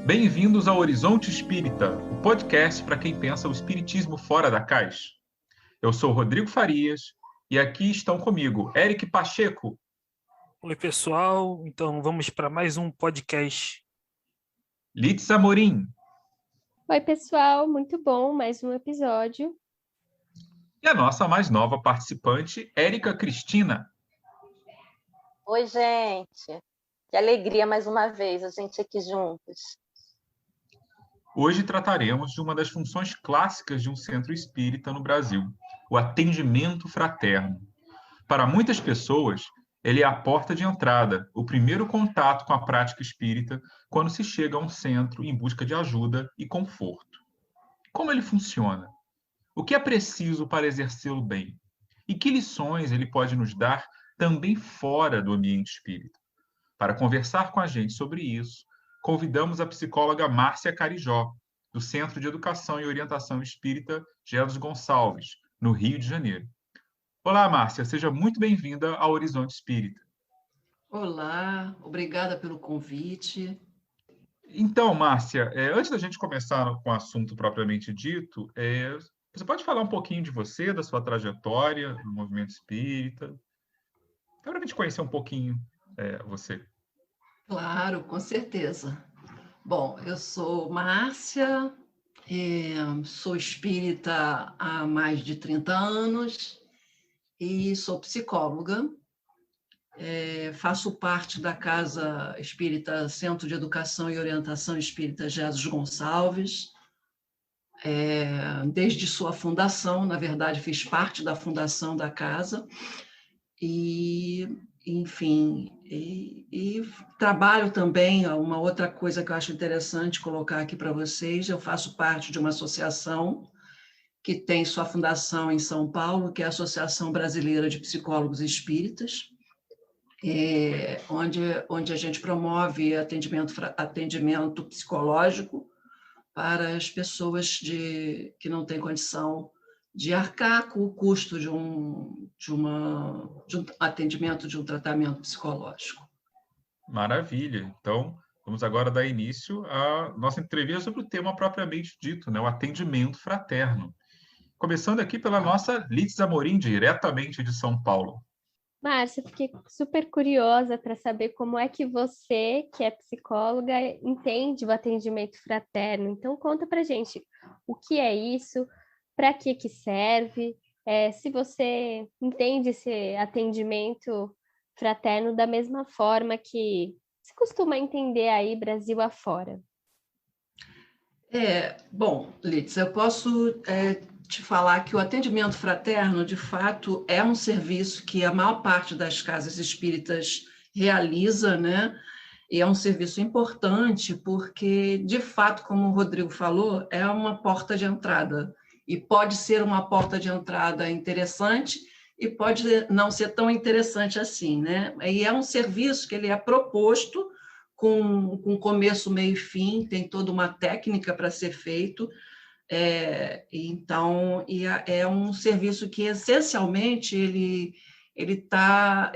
Bem-vindos ao Horizonte Espírita, o podcast para quem pensa o espiritismo fora da caixa. Eu sou Rodrigo Farias e aqui estão comigo Eric Pacheco. Oi, pessoal. Então, vamos para mais um podcast. Litz Amorim. Oi, pessoal. Muito bom, mais um episódio. E a nossa mais nova participante, Érica Cristina. Oi, gente. Que alegria mais uma vez a gente aqui juntos. Hoje trataremos de uma das funções clássicas de um centro espírita no Brasil, o atendimento fraterno. Para muitas pessoas, ele é a porta de entrada, o primeiro contato com a prática espírita quando se chega a um centro em busca de ajuda e conforto. Como ele funciona? O que é preciso para exercê-lo bem? E que lições ele pode nos dar também fora do ambiente espírita? Para conversar com a gente sobre isso, convidamos a psicóloga Márcia Carijó, do Centro de Educação e Orientação Espírita Jesus Gonçalves, no Rio de Janeiro. Olá, Márcia, seja muito bem-vinda ao Horizonte Espírita. Olá, obrigada pelo convite. Então, Márcia, antes da gente começar com o assunto propriamente dito, você pode falar um pouquinho de você, da sua trajetória no movimento espírita? Para a gente conhecer um pouquinho você. Claro, com certeza. Bom, eu sou Márcia, sou espírita há mais de 30 anos e sou psicóloga. Faço parte da Casa Espírita Centro de Educação e Orientação Espírita Jesus Gonçalves. Desde sua fundação, na verdade, fiz parte da fundação da casa e, enfim, e trabalho também. Uma outra coisa que eu acho interessante colocar aqui para vocês: eu faço parte de uma associação que tem sua fundação em São Paulo, que é a Associação Brasileira de Psicólogos Espíritas, onde a gente promove atendimento psicológico para as pessoas que não têm condição de arcar com o custo de um atendimento, de um tratamento psicológico. Maravilha! Então, vamos agora dar início à nossa entrevista sobre o tema propriamente dito, né? O atendimento fraterno. Começando aqui pela nossa Litz Amorim, diretamente de São Paulo. Márcia, fiquei super curiosa para saber como é que você, que é psicóloga, entende o atendimento fraterno. Então, conta para gente o que é isso, para que serve, se você entende esse atendimento fraterno da mesma forma que se costuma entender aí Brasil afora. Bom, Litz, eu posso te falar que o atendimento fraterno, de fato, é um serviço que a maior parte das casas espíritas realiza, né? E é um serviço importante porque, de fato, como o Rodrigo falou, é uma porta de entrada. E pode ser uma porta de entrada interessante e pode não ser tão interessante assim, né? E é um serviço que ele é proposto com começo, meio e fim, tem toda uma técnica para ser feito. Então, é um serviço que, essencialmente, ele tá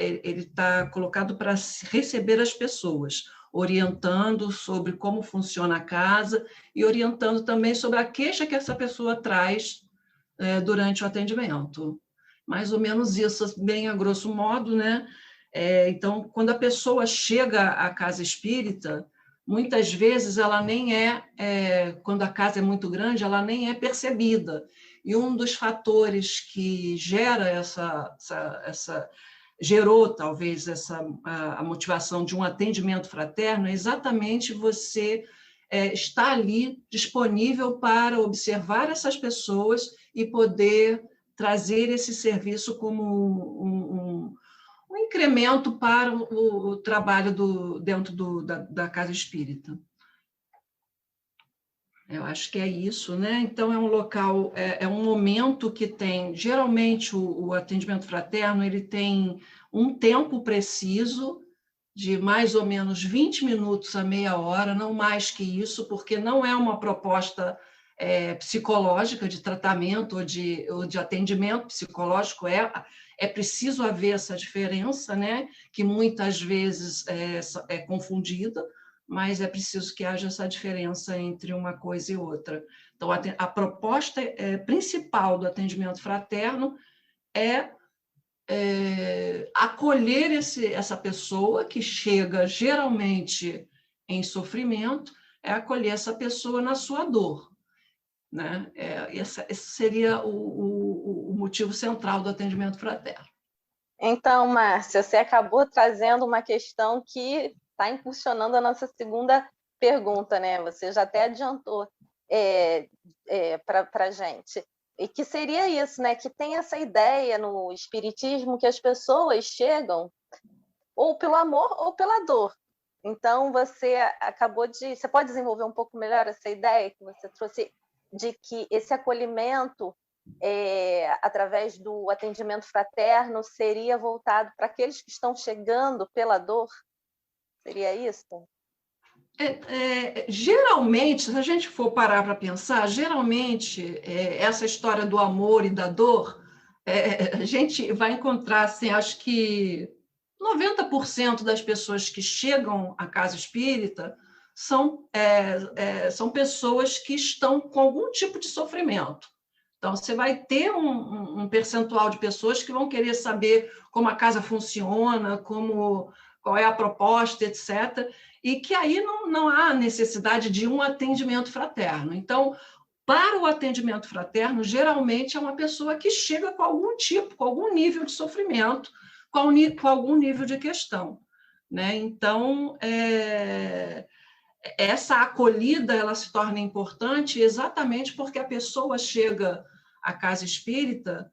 colocado para receber as pessoas, orientando sobre como funciona a casa e orientando também sobre a queixa que essa pessoa traz durante o atendimento. Mais ou menos isso, bem a grosso modo, né? Então, quando a pessoa chega à casa espírita, muitas vezes ela nem quando a casa é muito grande, ela nem é percebida. E um dos fatores que gerou talvez a motivação de um atendimento fraterno é exatamente você estar ali disponível para observar essas pessoas e poder trazer esse serviço como um incremento para o trabalho dentro da casa espírita. Eu acho que é isso, né? Então, é um local, é um momento que tem, geralmente, o atendimento fraterno, ele tem um tempo preciso de mais ou menos 20 minutos a meia hora, não mais que isso, porque não é uma proposta psicológica de tratamento ou de atendimento psicológico, é preciso haver essa diferença, né, que muitas vezes é confundida, mas é preciso que haja essa diferença entre uma coisa e outra. Então, a proposta principal do atendimento fraterno é acolher essa pessoa que chega geralmente em sofrimento, é acolher essa pessoa na sua dor, né? Esse seria o motivo central do atendimento fraterno. Então, Márcia, você acabou trazendo uma questão que está impulsionando a nossa segunda pergunta, né? Você já até adiantou para a gente. E que seria isso, né? Que tem essa ideia no espiritismo que as pessoas chegam ou pelo amor ou pela dor. Então, você pode desenvolver um pouco melhor essa ideia que você trouxe de que esse acolhimento através do atendimento fraterno seria voltado para aqueles que estão chegando pela dor? Seria isso? Geralmente, se a gente for parar para pensar, geralmente essa história do amor e da dor, a gente vai encontrar, assim, acho que 90% das pessoas que chegam à casa espírita são pessoas que estão com algum tipo de sofrimento. Então, você vai ter um percentual de pessoas que vão querer saber como a casa funciona, qual é a proposta, etc., e que aí não há necessidade de um atendimento fraterno. Então, para o atendimento fraterno, geralmente é uma pessoa que chega com algum nível de sofrimento, com algum nível de questão, né? Então, essa acolhida ela se torna importante exatamente porque a pessoa chega à casa espírita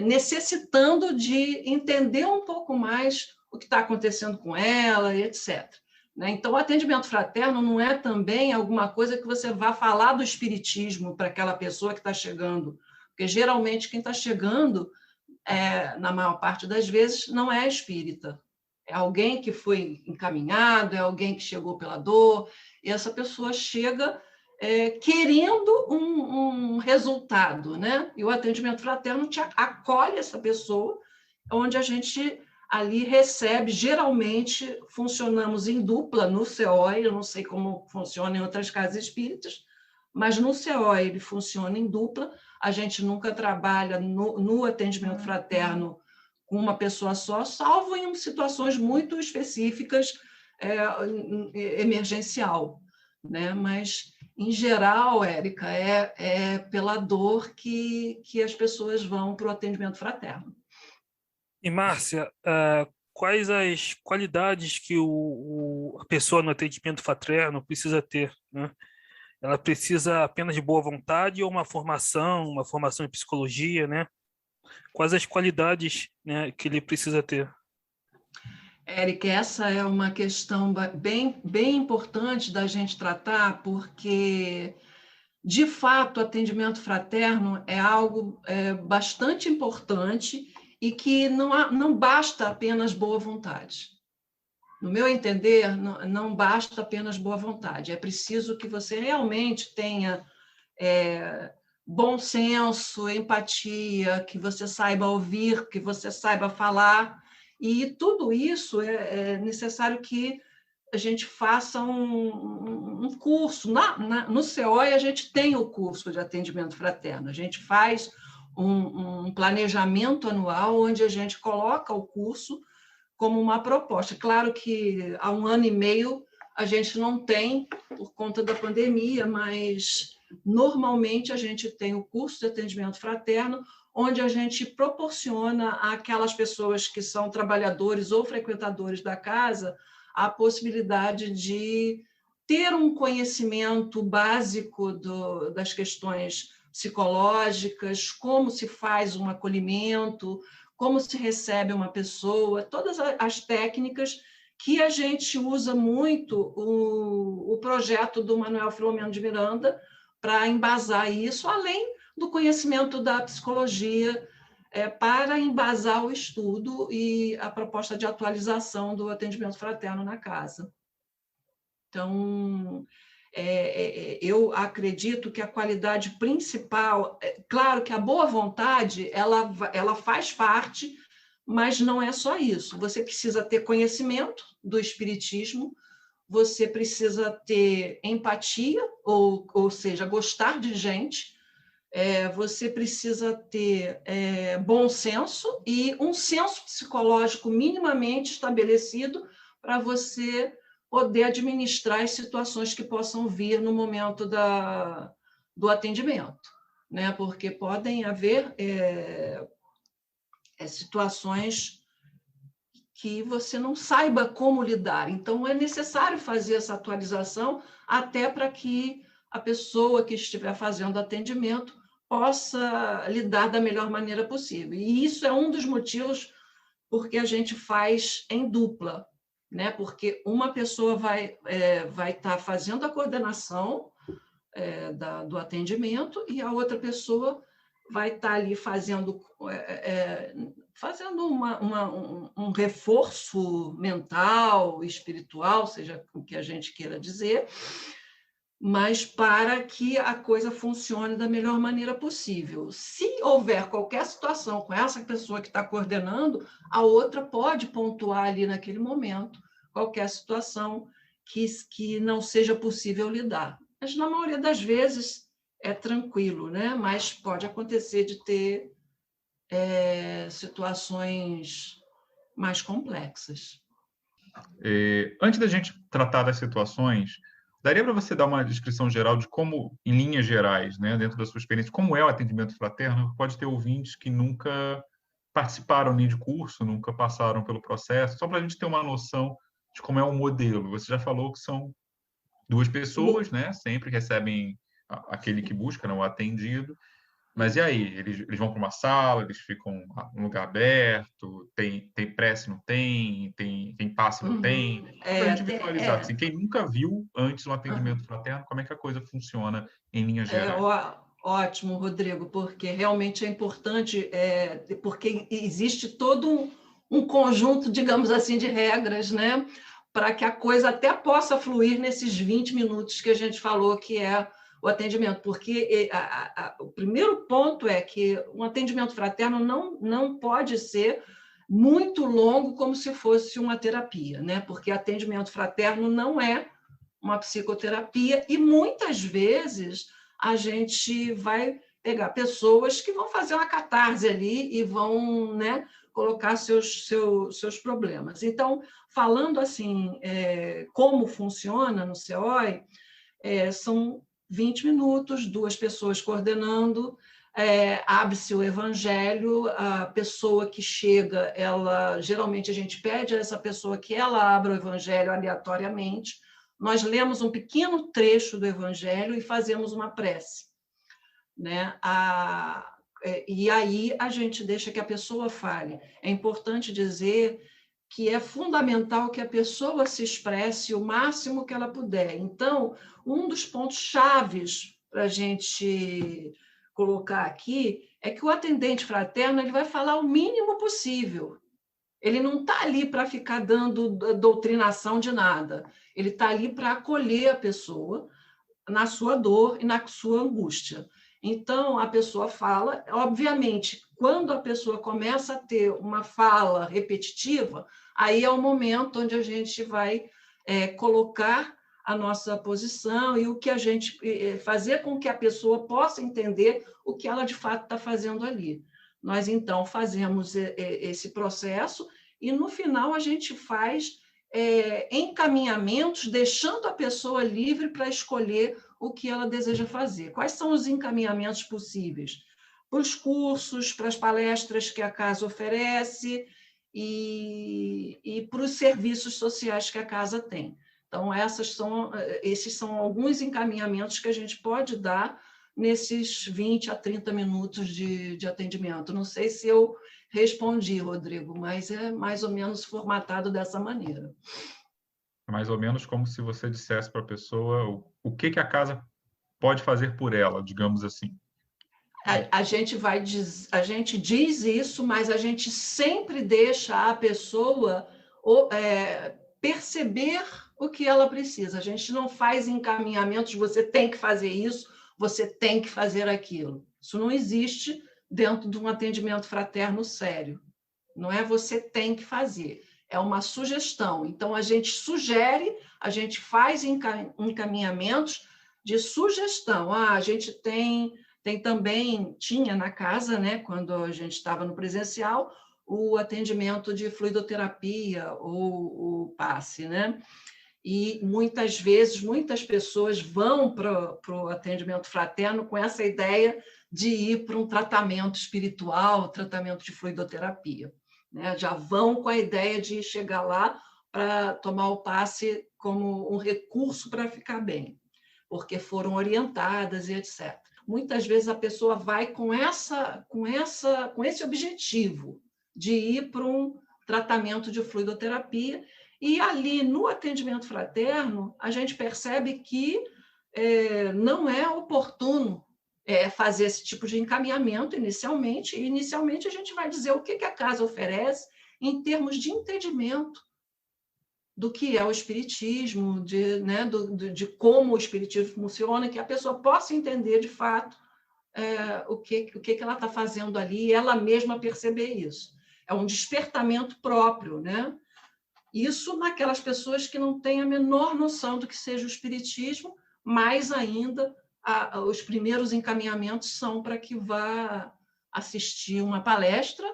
necessitando de entender um pouco mais o que está acontecendo com ela, etc. Então, o atendimento fraterno não é também alguma coisa que você vá falar do espiritismo para aquela pessoa que está chegando, porque geralmente quem está chegando, na maior parte das vezes, não é espírita. É alguém que foi encaminhado, é alguém que chegou pela dor, e essa pessoa chega querendo um resultado, né? E o atendimento fraterno acolhe essa pessoa, onde a gente ali recebe, geralmente funcionamos em dupla no CEOI, eu não sei como funciona em outras casas espíritas, mas no CEOI ele funciona em dupla, a gente nunca trabalha no atendimento fraterno com uma pessoa só, salvo em situações muito específicas, emergencial, né? Mas, em geral, Érica, é pela dor que as pessoas vão para o atendimento fraterno. E, Márcia, quais as qualidades que a pessoa no atendimento fraterno precisa ter, né? Ela precisa apenas de boa vontade ou uma formação em psicologia, né? Quais as qualidades, né, que ele precisa ter? Érica, essa é uma questão bem, bem importante da gente tratar, porque, de fato, o atendimento fraterno é algo bastante importante e que não basta apenas boa vontade. No meu entender, não basta apenas boa vontade. É preciso que você realmente tenha bom senso, empatia, que você saiba ouvir, que você saiba falar. E tudo isso é necessário que a gente faça um curso. No CEOI, a gente tem o curso de atendimento fraterno. A gente faz um planejamento anual onde a gente coloca o curso como uma proposta. Claro que há 1 ano e meio a gente não tem, por conta da pandemia, mas normalmente a gente tem o curso de atendimento fraterno, onde a gente proporciona àquelas pessoas que são trabalhadores ou frequentadores da casa a possibilidade de ter um conhecimento básico das questões psicológicas, como se faz um acolhimento, como se recebe uma pessoa, todas as técnicas que a gente usa muito o projeto do Manuel Filomeno de Miranda para embasar isso, além do conhecimento da psicologia, para embasar o estudo e a proposta de atualização do atendimento fraterno na casa. Então, eu acredito que a qualidade principal, claro que a boa vontade, ela faz parte, mas não é só isso. Você precisa ter conhecimento do espiritismo, você precisa ter empatia, ou seja, gostar de gente, você precisa ter bom senso e um senso psicológico minimamente estabelecido para você poder administrar as situações que possam vir no momento do atendimento, né? Porque podem haver situações que você não saiba como lidar. Então, é necessário fazer essa atualização até para que a pessoa que estiver fazendo atendimento possa lidar da melhor maneira possível. E isso é um dos motivos porque a gente faz em dupla, né? Porque uma pessoa vai estar fazendo a coordenação do atendimento e a outra pessoa vai estar ali fazendo um reforço mental, espiritual, seja o que a gente queira dizer, mas para que a coisa funcione da melhor maneira possível. Se houver qualquer situação com essa pessoa que está coordenando, a outra pode pontuar ali naquele momento qualquer situação que não seja possível lidar. Mas, na maioria das vezes, é tranquilo, né? Mas pode acontecer de ter situações mais complexas. Antes da gente tratar das situações, daria para você dar uma descrição geral de como, em linhas gerais, né, dentro da sua experiência, como é o atendimento fraterno? Pode ter ouvintes que nunca participaram nem de curso, nunca passaram pelo processo, só para a gente ter uma noção de como é o modelo. Você já falou que são 2 pessoas, né, sempre recebem aquele que busca, não, o atendido. Mas e aí? Eles vão para uma sala, eles ficam num lugar aberto, tem prece, não tem passe, não tem? Para a gente visualizar, assim, quem nunca viu antes um atendimento fraterno, como é que a coisa funciona em linhas gerais? Ótimo, Rodrigo, porque realmente é importante, porque existe todo um conjunto, digamos assim, de regras, né, para que a coisa até possa fluir nesses 20 minutos que a gente falou que é o atendimento, porque o primeiro ponto é que um atendimento fraterno não pode ser muito longo como se fosse uma terapia, né? Porque atendimento fraterno não é uma psicoterapia e muitas vezes a gente vai pegar pessoas que vão fazer uma catarse ali e vão, né, colocar seus problemas. Então, falando assim, como funciona no COI, são 20 minutos, 2 pessoas coordenando, abre-se o evangelho, a pessoa que chega, geralmente a gente pede a essa pessoa que ela abra o evangelho aleatoriamente, nós lemos um pequeno trecho do evangelho e fazemos uma prece, né? E aí a gente deixa que a pessoa fale. É importante dizer que é fundamental que a pessoa se expresse o máximo que ela puder. Então, um dos pontos chaves para a gente colocar aqui é que o atendente fraterno ele vai falar o mínimo possível. Ele não está ali para ficar dando doutrinação de nada. Ele está ali para acolher a pessoa na sua dor e na sua angústia. Então, a pessoa fala, obviamente, quando a pessoa começa a ter uma fala repetitiva, aí é o momento onde a gente vai colocar a nossa posição e o que a gente fazer com que a pessoa possa entender o que ela de fato está fazendo ali. Nós, então, fazemos esse processo e, no final, a gente faz encaminhamentos, deixando a pessoa livre para escolher o que ela deseja fazer. Quais são os encaminhamentos possíveis? Para os cursos, para as palestras que a casa oferece e para os serviços sociais que a casa tem. Então, esses são alguns encaminhamentos que a gente pode dar nesses 20 a 30 minutos de atendimento. Não sei se eu respondi, Rodrigo, mas é mais ou menos formatado dessa maneira. É mais ou menos como se você dissesse para a pessoa o que a casa pode fazer por ela, digamos assim. A gente diz isso, mas a gente sempre deixa a pessoa perceber o que ela precisa. A gente não faz encaminhamentos, você tem que fazer isso, você tem que fazer aquilo. Isso não existe dentro de um atendimento fraterno sério. Não é você tem que fazer. é uma sugestão. Então, a gente sugere, a gente faz encaminhamentos de sugestão. A gente tinha na casa, né, quando a gente estava no presencial, o atendimento de fluidoterapia ou o passe, né? E muitas vezes, muitas pessoas vão para o atendimento fraterno com essa ideia de ir para um tratamento espiritual, tratamento de fluidoterapia, né? Já vão com a ideia de chegar lá para tomar o passe como um recurso para ficar bem, porque foram orientadas e etc. Muitas vezes a pessoa vai com esse objetivo de ir para um tratamento de fluidoterapia, e ali no atendimento fraterno a gente percebe que não é oportuno fazer esse tipo de encaminhamento inicialmente. E inicialmente a gente vai dizer o que a casa oferece em termos de entendimento do que é o espiritismo, de como o espiritismo funciona, que a pessoa possa entender de fato o que ela está fazendo ali, e ela mesma perceber isso. É um despertamento próprio, né? Isso naquelas pessoas que não têm a menor noção do que seja o espiritismo, mais ainda os primeiros encaminhamentos são para que vá assistir uma palestra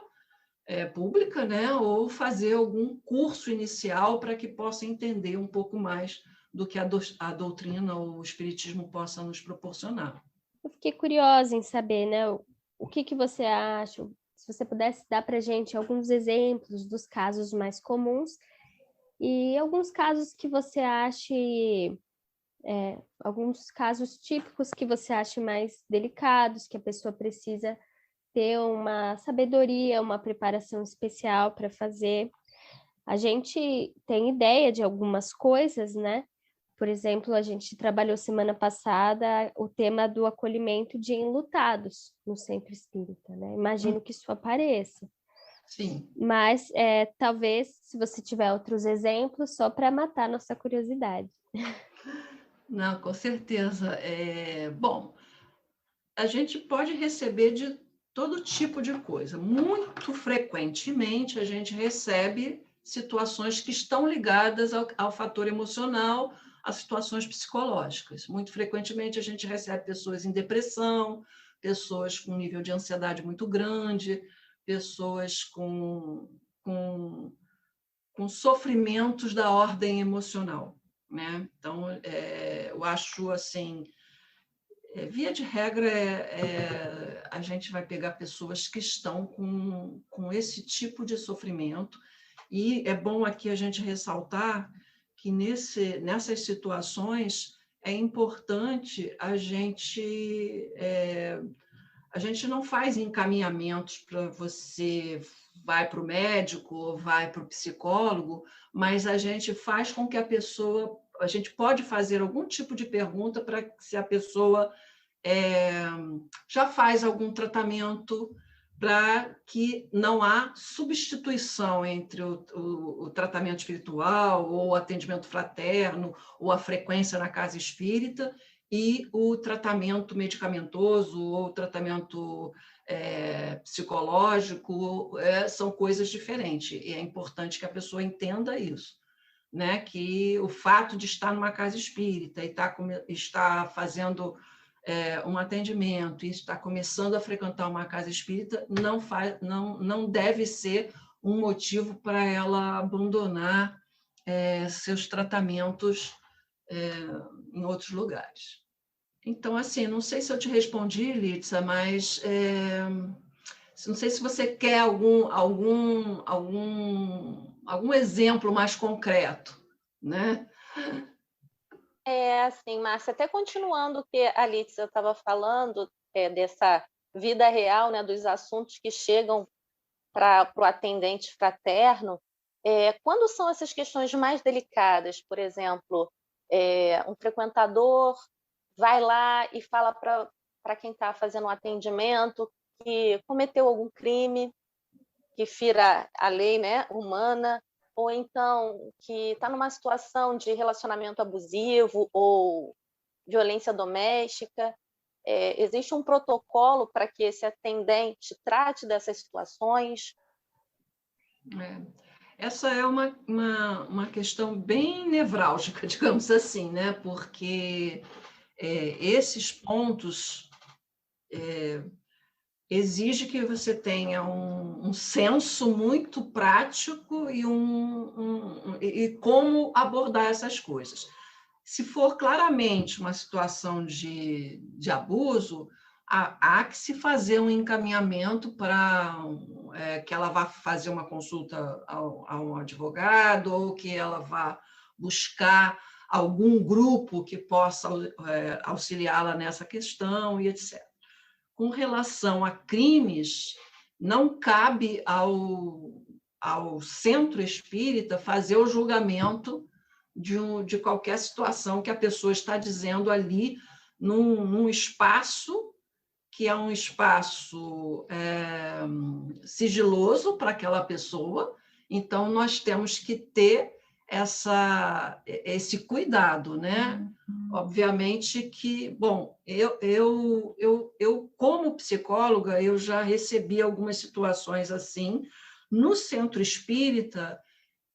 pública, né? Ou fazer algum curso inicial para que possa entender um pouco mais do que a doutrina ou o espiritismo possa nos proporcionar. Eu fiquei curiosa em saber, né, o que você acha, se você pudesse dar para a gente alguns exemplos dos casos mais comuns e alguns casos que você ache, alguns casos típicos que você ache mais delicados, que a pessoa precisa ter uma sabedoria, uma preparação especial para fazer. A gente tem ideia de algumas coisas, né? Por exemplo, a gente trabalhou semana passada o tema do acolhimento de enlutados no centro espírita, né? Imagino que isso apareça. Sim. Mas talvez, se você tiver outros exemplos, só para matar nossa curiosidade. Não, com certeza. Bom, a gente pode receber de todo tipo de coisa. Muito frequentemente, a gente recebe situações que estão ligadas ao fator emocional, a situações psicológicas. Muito frequentemente, a gente recebe pessoas em depressão, pessoas com nível de ansiedade muito grande, pessoas com sofrimentos da ordem emocional, né? Então, eu acho assim, via de regra, a gente vai pegar pessoas que estão com esse tipo de sofrimento, e é bom aqui a gente ressaltar que nessas situações é importante a gente não faz encaminhamentos para você vai para o médico ou vai para o psicólogo, mas a gente faz com que a gente pode fazer algum tipo de pergunta para se a pessoa já faz algum tratamento, para que não há substituição entre o tratamento espiritual ou o atendimento fraterno ou a frequência na casa espírita e o tratamento medicamentoso ou o tratamento psicológico. São coisas diferentes, e é importante que a pessoa entenda isso, né? Que o fato de estar numa casa espírita e estar fazendo um atendimento e está começando a frequentar uma casa espírita não deve ser um motivo para ela abandonar seus tratamentos em outros lugares. Então, assim, não sei se eu te respondi, Litsa, mas não sei se você quer algum exemplo mais concreto, né? Assim, Márcia, até continuando o que a Lídia estava falando, dessa vida real, né, dos assuntos que chegam para o atendente fraterno, quando são essas questões mais delicadas, por exemplo, um frequentador vai lá e fala para quem está fazendo um atendimento que cometeu algum crime, que fira a lei, né, humana, ou então que está numa situação de relacionamento abusivo ou violência doméstica. Existe um protocolo para que esse atendente trate dessas situações? Essa é uma questão bem nevrálgica, digamos assim, né? Porque esses pontos exige que você tenha um senso muito prático e como abordar essas coisas. Se for claramente uma situação de abuso, há que se fazer um encaminhamento para que ela vá fazer uma consulta a um advogado ou que ela vá buscar algum grupo que possa auxiliá-la nessa questão e etc. Com relação a crimes, não cabe ao centro espírita fazer o julgamento de qualquer situação que a pessoa está dizendo ali num espaço que é um espaço sigiloso para aquela pessoa. Então, nós temos que ter esse cuidado, né? Obviamente que, bom, eu como psicóloga, eu já recebi algumas situações assim. No centro espírita,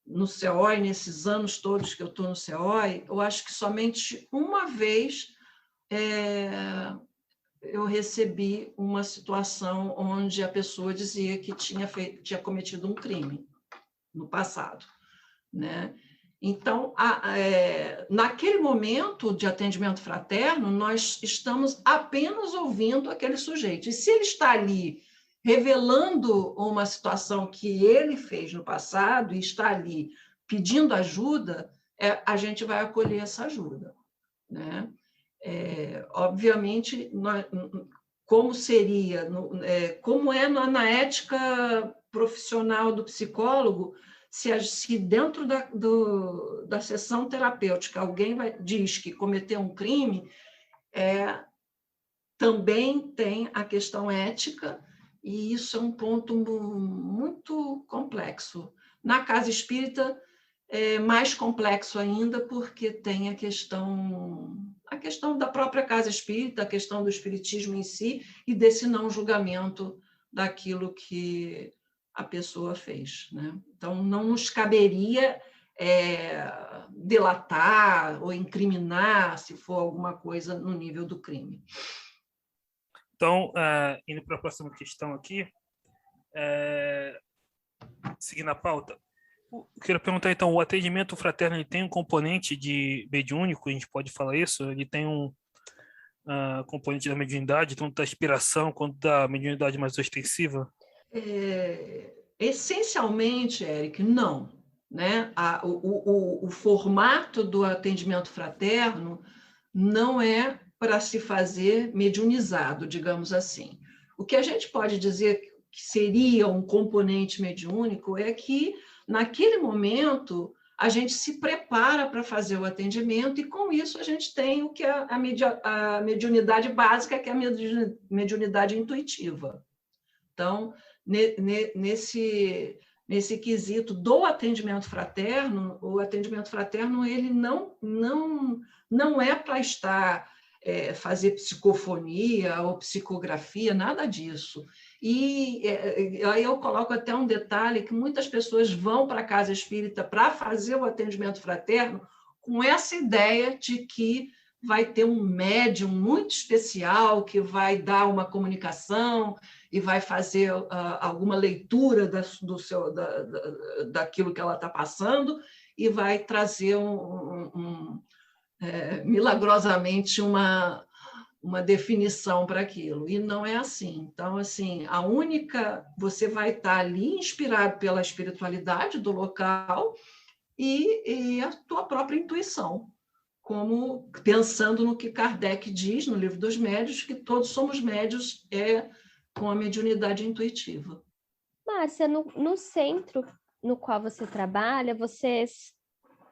no CEOI, nesses anos todos que eu estou no CEOI, eu acho que somente uma vez eu recebi uma situação onde a pessoa dizia que tinha cometido um crime no passado, né? Então, naquele momento de atendimento fraterno, nós estamos apenas ouvindo aquele sujeito. E se ele está ali revelando uma situação que ele fez no passado e está ali pedindo ajuda, a gente vai acolher essa ajuda, né? Obviamente, como seria, como é na ética profissional do psicólogo, se dentro da sessão terapêutica alguém diz que cometeu um crime, também tem a questão ética, e isso é um ponto muito complexo. Na casa espírita, é mais complexo ainda, porque tem a questão da própria casa espírita, a questão do espiritismo em si, e desse não julgamento daquilo que a pessoa fez, né? Então, não nos caberia delatar ou incriminar se for alguma coisa no nível do crime. Então, indo para a próxima questão aqui, seguindo a pauta, eu quero perguntar, então, o atendimento fraterno ele tem um componente de mediúnico, a gente pode falar isso? Ele tem um componente da mediunidade, tanto da inspiração quanto da mediunidade mais ostensiva? Essencialmente, Eric, não, né? O formato do atendimento fraterno não é para se fazer mediunizado, digamos assim. O que a gente pode dizer que seria um componente mediúnico é que, naquele momento, a gente se prepara para fazer o atendimento e, com isso, a gente tem o que é a mediunidade básica, que é a mediunidade intuitiva. Então, nesse quesito do atendimento fraterno, o atendimento fraterno ele não é para fazer psicofonia ou psicografia, nada disso. E aí eu coloco até um detalhe que muitas pessoas vão para a casa espírita para fazer o atendimento fraterno com essa ideia de que vai ter um médium muito especial que vai dar uma comunicação e vai fazer alguma leitura daquilo que ela está passando e vai trazer milagrosamente uma definição para aquilo. E não é assim. Então, assim, você vai estar ali inspirado pela espiritualidade do local e a tua própria intuição, como pensando no que Kardec diz no Livro dos Médiuns, que todos somos médiuns com a mediunidade intuitiva. Márcia, no centro no qual você trabalha, vocês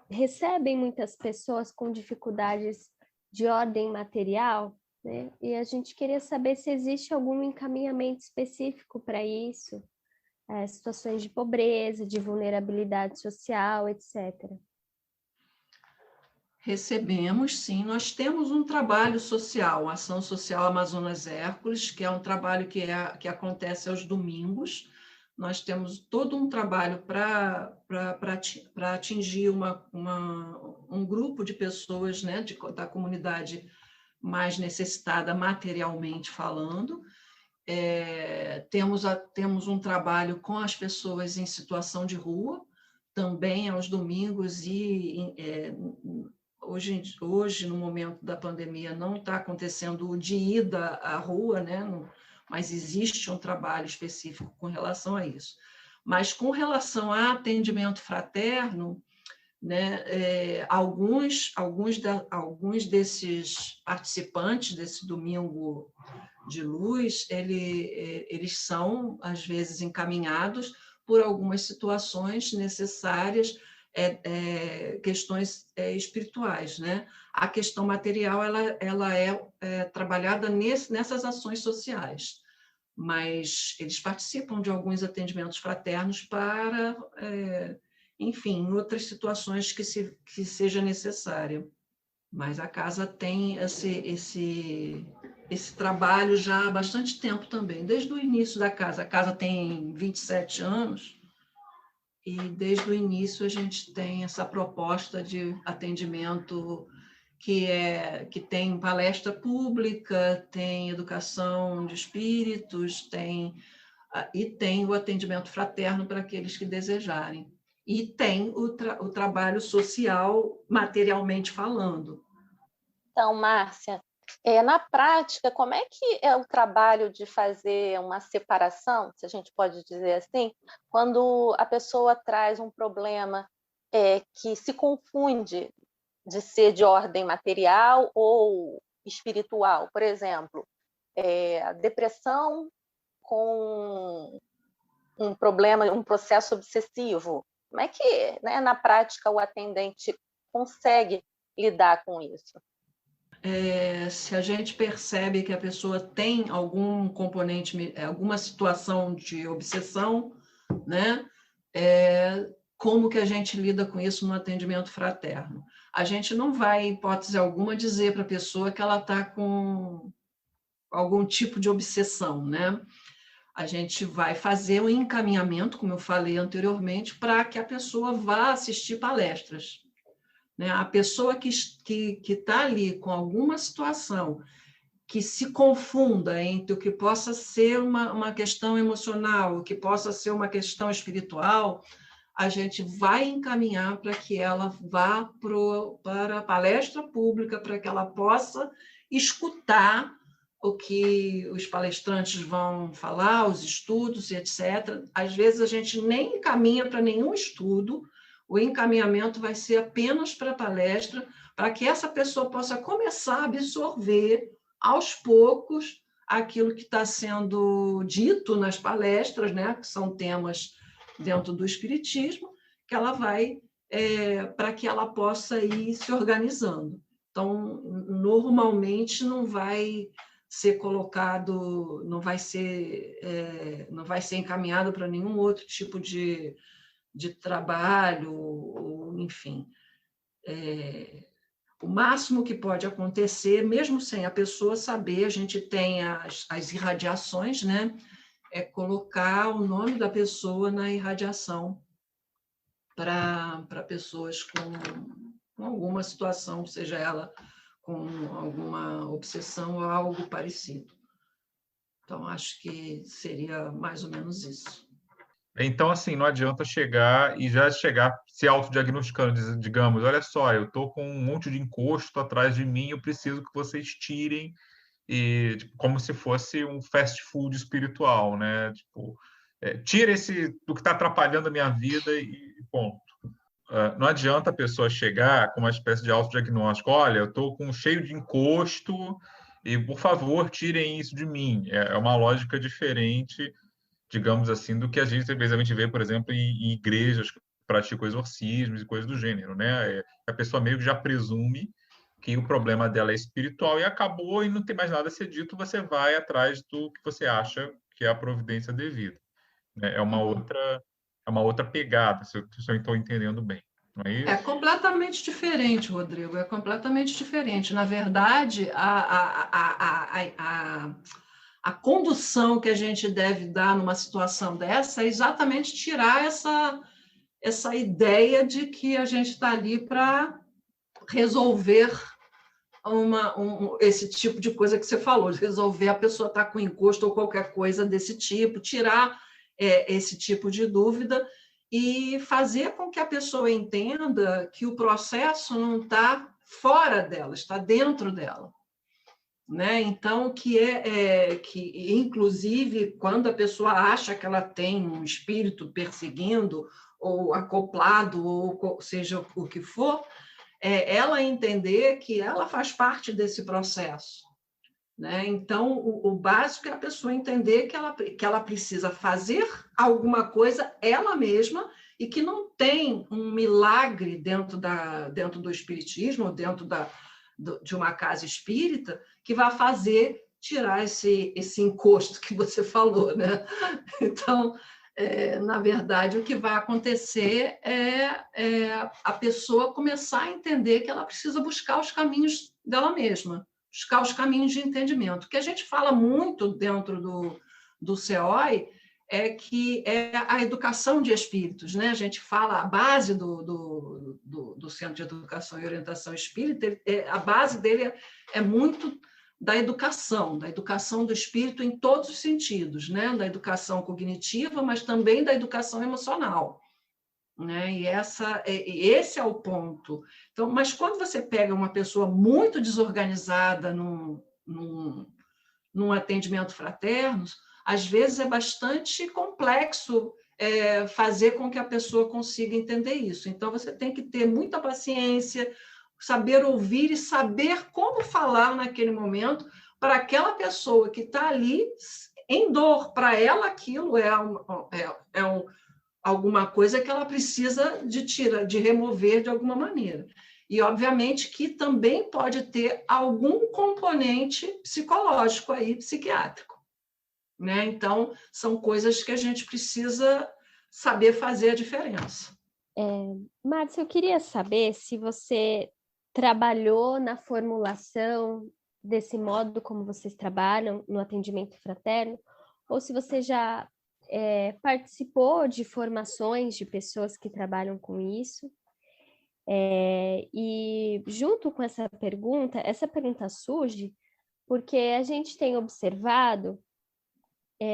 recebem muitas pessoas com dificuldades de ordem material, né? E a gente queria saber se existe algum encaminhamento específico para isso, situações de pobreza, de vulnerabilidade social, etc. Recebemos, sim. Nós temos um trabalho social, a Ação Social Amazonas Hércules, que é um trabalho que acontece aos domingos, nós temos todo um trabalho para atingir um grupo de pessoas, né, da comunidade mais necessitada materialmente falando. Temos um trabalho com as pessoas em situação de rua, também aos domingos, e hoje, no momento da pandemia, não está acontecendo o de ida à rua, né? Mas existe um trabalho específico com relação a isso. Mas com relação a atendimento fraterno, né, alguns desses participantes desse Domingo de Luz, eles são, às vezes, encaminhados por algumas situações necessárias, questões espirituais, né? A questão material ela é trabalhada nessas ações sociais, mas eles participam de alguns atendimentos fraternos para, enfim, em outras situações que seja necessária. Mas a casa tem esse trabalho já há bastante tempo também, desde o início da casa. A casa tem 27 anos, e desde o início a gente tem essa proposta de atendimento que tem palestra pública, tem educação de espíritos, e tem o atendimento fraterno para aqueles que desejarem. E tem o trabalho social, materialmente falando. Então, Márcia, na prática, como é que é o trabalho de fazer uma separação, se a gente pode dizer assim, quando a pessoa traz um problema que se confunde de ser de ordem material ou espiritual? Por exemplo, a depressão com um problema, um processo obsessivo. Como é que, né, na prática, o atendente consegue lidar com isso? Se a gente percebe que a pessoa tem algum componente, alguma situação de obsessão, né? Como que a gente lida com isso no atendimento fraterno? A gente não vai, em hipótese alguma, dizer para a pessoa que ela está com algum tipo de obsessão, né? A gente vai fazer um encaminhamento, como eu falei anteriormente, para que a pessoa vá assistir palestras. Né? A pessoa que está ali com alguma situação que se confunda entre o que possa ser uma questão emocional, o que possa ser uma questão espiritual, a gente vai encaminhar para que ela vá para a palestra pública, para que ela possa escutar o que os palestrantes vão falar, os estudos, etc. Às vezes a gente nem encaminha para nenhum estudo, o encaminhamento vai ser apenas para a palestra, para que essa pessoa possa começar a absorver, aos poucos, aquilo que está sendo dito nas palestras, né, que são temas dentro do espiritismo, que ela vai, para que ela possa ir se organizando. Então, normalmente não vai ser colocado, não vai ser encaminhado para nenhum outro tipo de trabalho, enfim. O máximo que pode acontecer, mesmo sem a pessoa saber, a gente tem as irradiações, né? É colocar o nome da pessoa na irradiação para pessoas com alguma situação, seja ela com alguma obsessão ou algo parecido. Então, acho que seria mais ou menos isso. Então, assim, não adianta chegar se autodiagnosticando, digamos, olha só, eu estou com um monte de encosto atrás de mim, eu preciso que vocês tirem, e tipo, como se fosse um fast food espiritual, né? Tipo, tira do que está atrapalhando a minha vida e ponto. Não adianta a pessoa chegar com uma espécie de autodiagnóstico, olha, eu estou cheio de encosto e, por favor, tirem isso de mim. É uma lógica diferente, digamos assim, do que a gente vê, por exemplo, em igrejas que praticam exorcismos e coisas do gênero, né? A pessoa meio que já presume que o problema dela é espiritual e acabou e não tem mais nada a ser dito, você vai atrás do que você acha que é a providência devida. É uma outra pegada, se eu estou entendendo bem. Não é isso? É completamente diferente, Rodrigo, é completamente diferente. Na verdade, a condução que a gente deve dar numa situação dessa é exatamente tirar essa ideia de que a gente está ali para resolver esse tipo de coisa que você falou, de resolver a pessoa estar com encosto ou qualquer coisa desse tipo, tirar esse tipo de dúvida e fazer com que a pessoa entenda que o processo não está fora dela, está dentro dela. Né? Então, que inclusive, quando a pessoa acha que ela tem um espírito perseguindo, ou acoplado, ou seja o que for, ela entender que ela faz parte desse processo. Né? Então, o básico é a pessoa entender que ela precisa fazer alguma coisa ela mesma e que não tem um milagre dentro do espiritismo, ou dentro de uma casa espírita, que vai fazer tirar esse encosto que você falou. Né? Então, na verdade, o que vai acontecer é a pessoa começar a entender que ela precisa buscar os caminhos dela mesma, buscar os caminhos de entendimento. O que a gente fala muito dentro do CEOI é que é a educação de espíritos. Né? A gente fala, a base do Centro de Educação e Orientação Espírita, a base dele é muito da educação do espírito em todos os sentidos, né? Da educação cognitiva, mas também da educação emocional. Né? E esse é o ponto. Então, mas quando você pega uma pessoa muito desorganizada num atendimento fraterno, às vezes é bastante complexo fazer com que a pessoa consiga entender isso. Então, você tem que ter muita paciência, saber ouvir e saber como falar naquele momento para aquela pessoa que está ali em dor. Para ela, aquilo alguma coisa que ela precisa de remover de alguma maneira. E, obviamente, que também pode ter algum componente psicológico aí, psiquiátrico. Né? Então, são coisas que a gente precisa saber fazer a diferença. Márcia, eu queria saber se você trabalhou na formulação desse modo como vocês trabalham no atendimento fraterno, ou se você já participou de formações de pessoas que trabalham com isso. E junto com essa pergunta surge porque a gente tem observado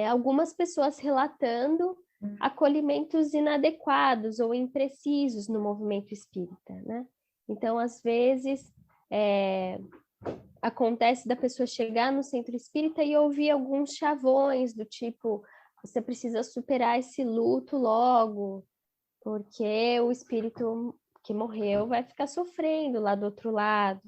algumas pessoas relatando acolhimentos inadequados ou imprecisos no movimento espírita, né? Então, às vezes, acontece da pessoa chegar no centro espírita e ouvir alguns chavões do tipo: você precisa superar esse luto logo, porque o espírito que morreu vai ficar sofrendo lá do outro lado.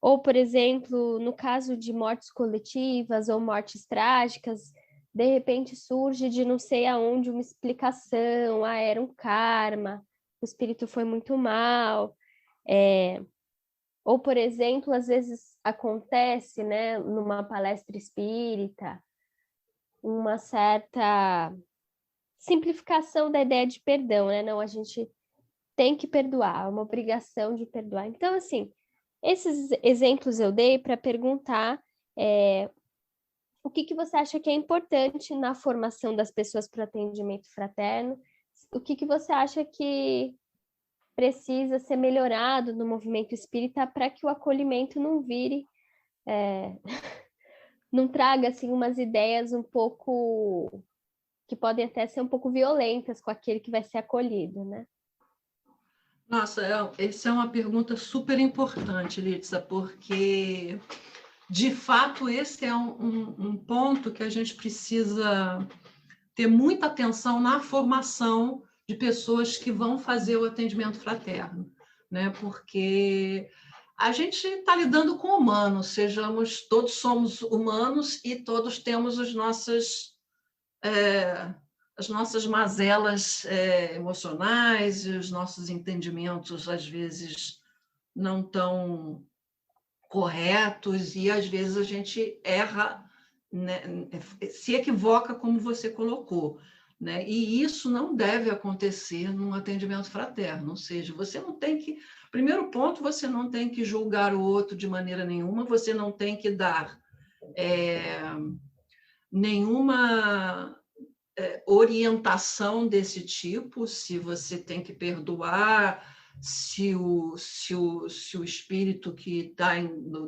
Ou, por exemplo, no caso de mortes coletivas ou mortes trágicas, de repente surge de não sei aonde uma explicação: era um karma, o espírito foi muito mal. Ou, por exemplo, às vezes acontece, né, numa palestra espírita, uma certa simplificação da ideia de perdão, né? Não, a gente tem que perdoar, é uma obrigação de perdoar. Então, assim, esses exemplos eu dei para perguntar o que você acha que é importante na formação das pessoas para o atendimento fraterno, o que você acha que precisa ser melhorado no movimento espírita para que o acolhimento não vire, não traga assim, umas ideias um pouco, que podem até ser um pouco violentas com aquele que vai ser acolhido, né? Nossa, essa é uma pergunta super importante, Litsa, porque, de fato, esse é um ponto que a gente precisa ter muita atenção na formação de pessoas que vão fazer o atendimento fraterno, né? Porque a gente está lidando com humanos, todos somos humanos e todos temos as nossas mazelas emocionais, e os nossos entendimentos, às vezes, não tão corretos, e às vezes a gente erra, né? Se equivoca, como você colocou. Né? E isso não deve acontecer num atendimento fraterno, ou seja, você não tem que... Primeiro ponto, você não tem que julgar o outro de maneira nenhuma, você não tem que dar nenhuma orientação desse tipo, se você tem que perdoar, se o espírito que está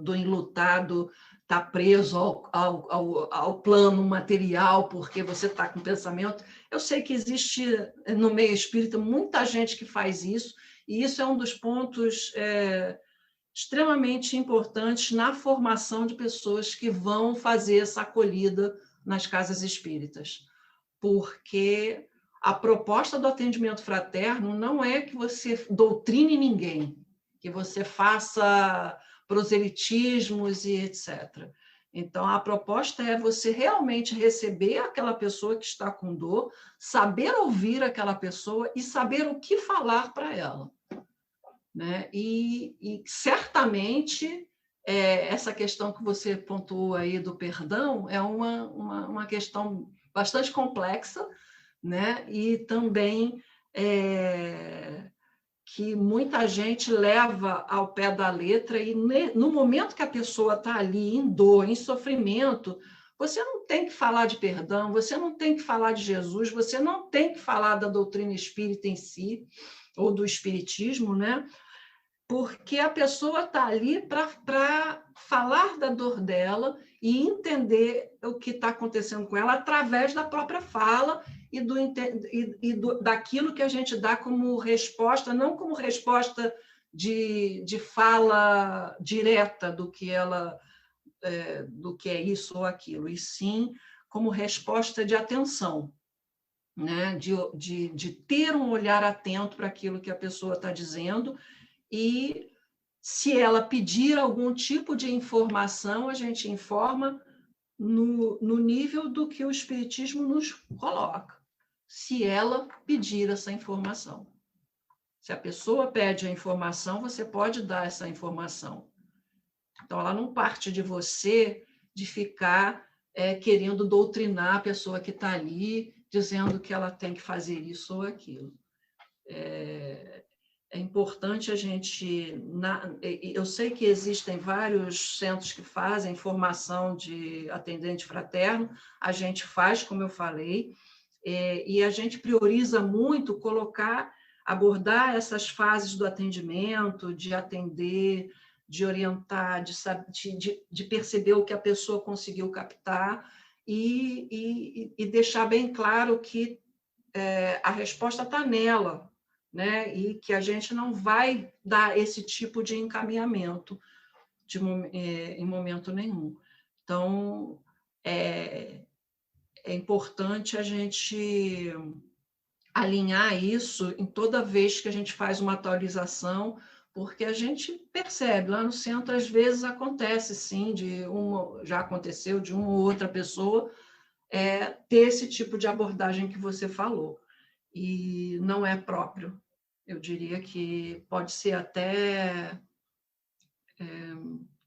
do enlutado está preso ao plano material porque você está com pensamento. Eu sei que existe no meio espírita muita gente que faz isso, e isso é um dos pontos extremamente importantes na formação de pessoas que vão fazer essa acolhida nas casas espíritas, porque a proposta do atendimento fraterno não é que você doutrine ninguém, que você faça proselitismos e etc. Então, a proposta é você realmente receber aquela pessoa que está com dor, saber ouvir aquela pessoa e saber o que falar para ela, né? E certamente, essa questão que você pontuou aí do perdão é uma questão bastante complexa, né? E também que muita gente leva ao pé da letra, e no momento que a pessoa está ali em dor, em sofrimento, você não tem que falar de perdão, você não tem que falar de Jesus, você não tem que falar da doutrina espírita em si, ou do espiritismo, né? Porque a pessoa está ali para falar da dor dela e entender o que está acontecendo com ela através da própria fala daquilo que a gente dá como resposta, não como resposta de fala direta do que é isso ou aquilo, e sim como resposta de atenção, né? de ter um olhar atento para aquilo que a pessoa está dizendo. E se ela pedir algum tipo de informação, a gente informa no nível do que o Espiritismo nos coloca, se ela pedir essa informação. Se a pessoa pede a informação, você pode dar essa informação. Então, ela não parte de você de ficar querendo doutrinar a pessoa que está ali, dizendo que ela tem que fazer isso ou aquilo. É importante a gente... Eu sei que existem vários centros que fazem formação de atendente fraterno, a gente faz, como eu falei, e a gente prioriza muito abordar essas fases do atendimento, de atender, de orientar, de perceber o que a pessoa conseguiu captar e deixar bem claro que a resposta está nela, né? E que a gente não vai dar esse tipo de encaminhamento em momento nenhum. Então, é importante a gente alinhar isso em toda vez que a gente faz uma atualização, porque a gente percebe, lá no centro, às vezes acontece, sim, já aconteceu de uma ou outra pessoa ter esse tipo de abordagem que você falou. E não é próprio. Eu diria que pode ser até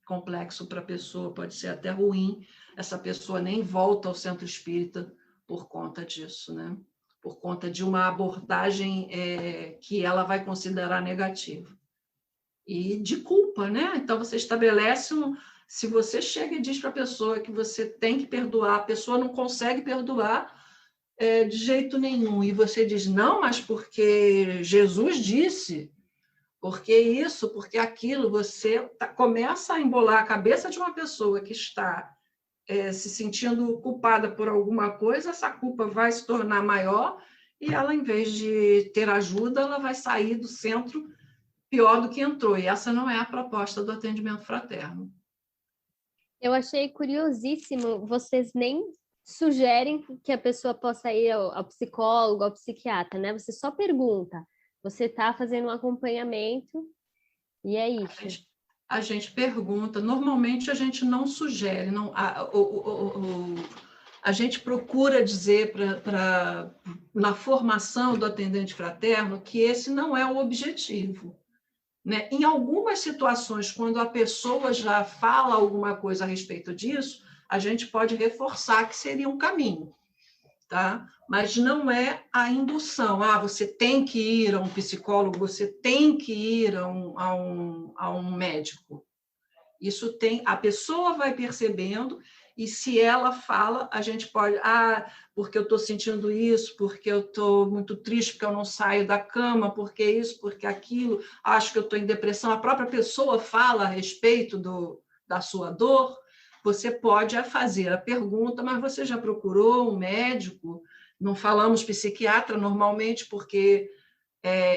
complexo para a pessoa, pode ser até ruim, essa pessoa nem volta ao centro espírita por conta disso, né? Por conta de uma abordagem que ela vai considerar negativa. E de culpa, né? Então, você estabelece se você chega e diz para a pessoa que você tem que perdoar, a pessoa não consegue perdoar, de jeito nenhum, e você diz, não, mas porque Jesus disse, porque isso, porque aquilo, você começa a embolar a cabeça de uma pessoa que está se sentindo culpada por alguma coisa, essa culpa vai se tornar maior, e ela, em vez de ter ajuda, ela vai sair do centro pior do que entrou, e essa não é a proposta do atendimento fraterno. Eu achei curiosíssimo, vocês nem sugerem que a pessoa possa ir ao psicólogo, ao psiquiatra, né? Você só pergunta, você está fazendo um acompanhamento e é isso. A gente pergunta, normalmente a gente não sugere, a gente procura dizer na formação do atendente fraterno que esse não é o objetivo, né? Em algumas situações, quando a pessoa já fala alguma coisa a respeito disso, a gente pode reforçar que seria um caminho, tá? Mas não é a indução. Você tem que ir a um psicólogo, você tem que ir a um médico. A pessoa vai percebendo e se ela fala, a gente pode, porque eu estou sentindo isso, porque eu estou muito triste, porque eu não saio da cama, porque isso, porque aquilo, acho que eu estou em depressão. A própria pessoa fala a respeito da sua dor, você pode fazer a pergunta, mas você já procurou um médico? Não falamos psiquiatra normalmente, porque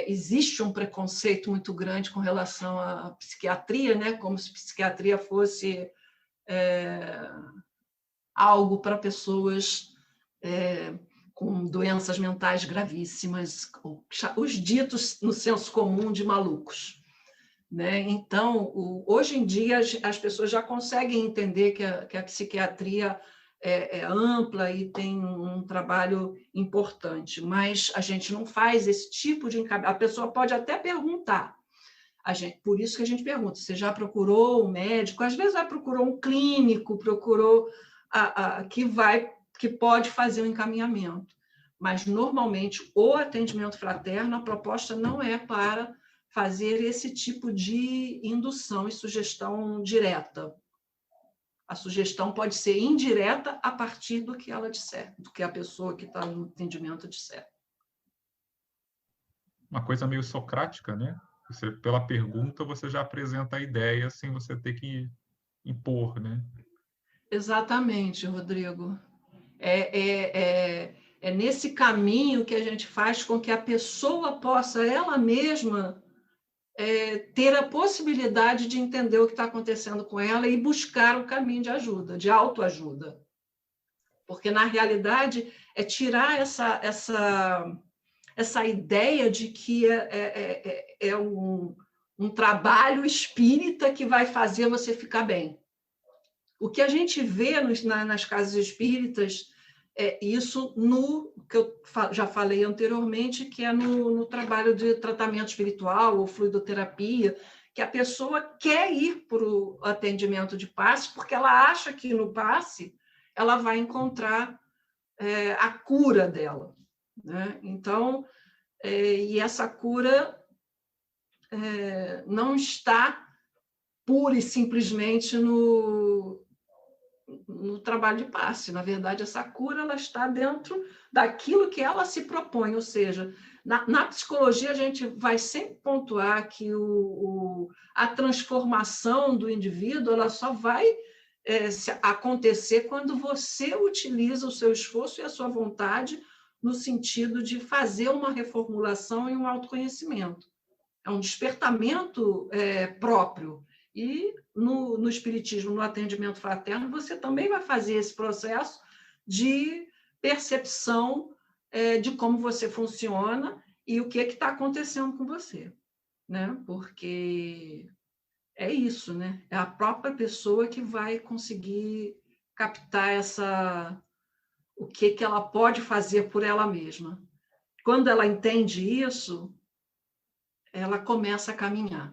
existe um preconceito muito grande com relação à psiquiatria, né? Como se psiquiatria fosse algo para pessoas com doenças mentais gravíssimas, os ditos no senso comum de malucos, né? Então, hoje em dia, as pessoas já conseguem entender que a psiquiatria é ampla e tem um trabalho importante, mas a gente não faz esse tipo de encaminhamento. A pessoa pode até perguntar, por isso que a gente pergunta, você já procurou um médico? Às vezes procurou um clínico, procurou que pode fazer o encaminhamento, mas normalmente o atendimento fraterno, a proposta não é para fazer esse tipo de indução e sugestão direta. A sugestão pode ser indireta a partir do que ela disser, do que a pessoa que está no atendimento disser. Uma coisa meio socrática, né? Pela pergunta, você já apresenta a ideia sem você ter que impor, né? Exatamente, Rodrigo. É nesse caminho que a gente faz com que a pessoa possa, ela mesma, ter a possibilidade de entender o que está acontecendo com ela e buscar o caminho de ajuda, de autoajuda. Porque, na realidade, é tirar essa ideia de que é um trabalho espírita que vai fazer você ficar bem. O que a gente vê nas casas espíritas é isso que eu já falei anteriormente, que é no trabalho de tratamento espiritual ou fluidoterapia, que a pessoa quer ir para o atendimento de passe porque ela acha que no passe ela vai encontrar a cura dela, né? Então, e essa cura não está pura e simplesmente no trabalho de passe. Na verdade, essa cura ela está dentro daquilo que ela se propõe, ou seja, na psicologia a gente vai sempre pontuar que a transformação do indivíduo ela só vai acontecer quando você utiliza o seu esforço e a sua vontade no sentido de fazer uma reformulação e um autoconhecimento. É um despertamento próprio. E no Espiritismo, no atendimento fraterno, você também vai fazer esse processo de percepção de como você funciona e o que está acontecendo com você, né? Porque é isso, né? É a própria pessoa que vai conseguir captar o que ela pode fazer por ela mesma. Quando ela entende isso, ela começa a caminhar.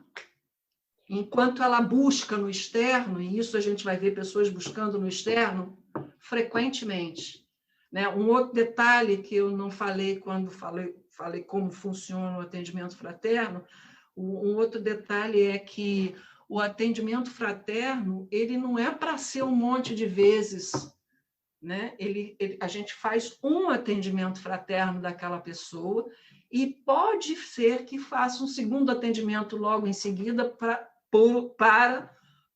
Enquanto ela busca no externo, e isso a gente vai ver pessoas buscando no externo frequentemente, né? Um outro detalhe que eu não falei quando falei como funciona o atendimento fraterno, um outro detalhe é que o atendimento fraterno ele não é para ser um monte de vezes, né? A gente faz um atendimento fraterno daquela pessoa e pode ser que faça um segundo atendimento logo em seguida para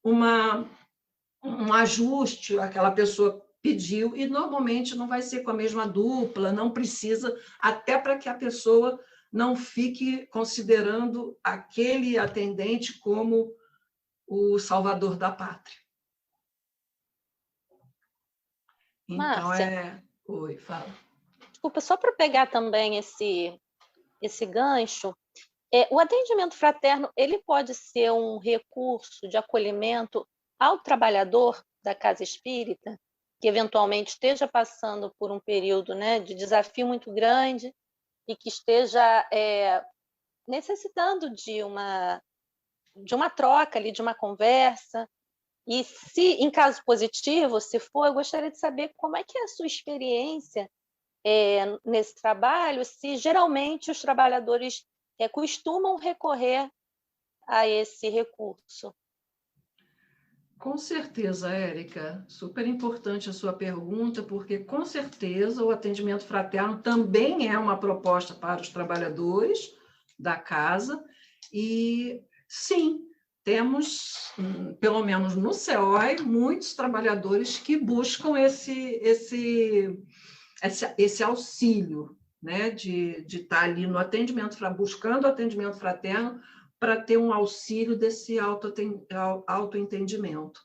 um ajuste, aquela pessoa pediu, e normalmente não vai ser com a mesma dupla, não precisa, até para que a pessoa não fique considerando aquele atendente como o salvador da pátria. Então, Márcia, Oi, fala. Desculpa, só para pegar também esse gancho, o atendimento fraterno ele pode ser um recurso de acolhimento ao trabalhador da casa espírita, que eventualmente esteja passando por um período, né, de desafio muito grande e que esteja necessitando de uma troca ali, de uma conversa. E se, em caso positivo, se for, eu gostaria de saber como é que é a sua experiência nesse trabalho, se geralmente os trabalhadores costumam recorrer a esse recurso. Com certeza, Érica. Super importante a sua pergunta, porque, com certeza, o atendimento fraterno também é uma proposta para os trabalhadores da casa. E, sim, temos, pelo menos no CEOI, muitos trabalhadores que buscam esse auxílio, né, de estar ali no atendimento, buscando o atendimento fraterno, para ter um auxílio desse autoentendimento.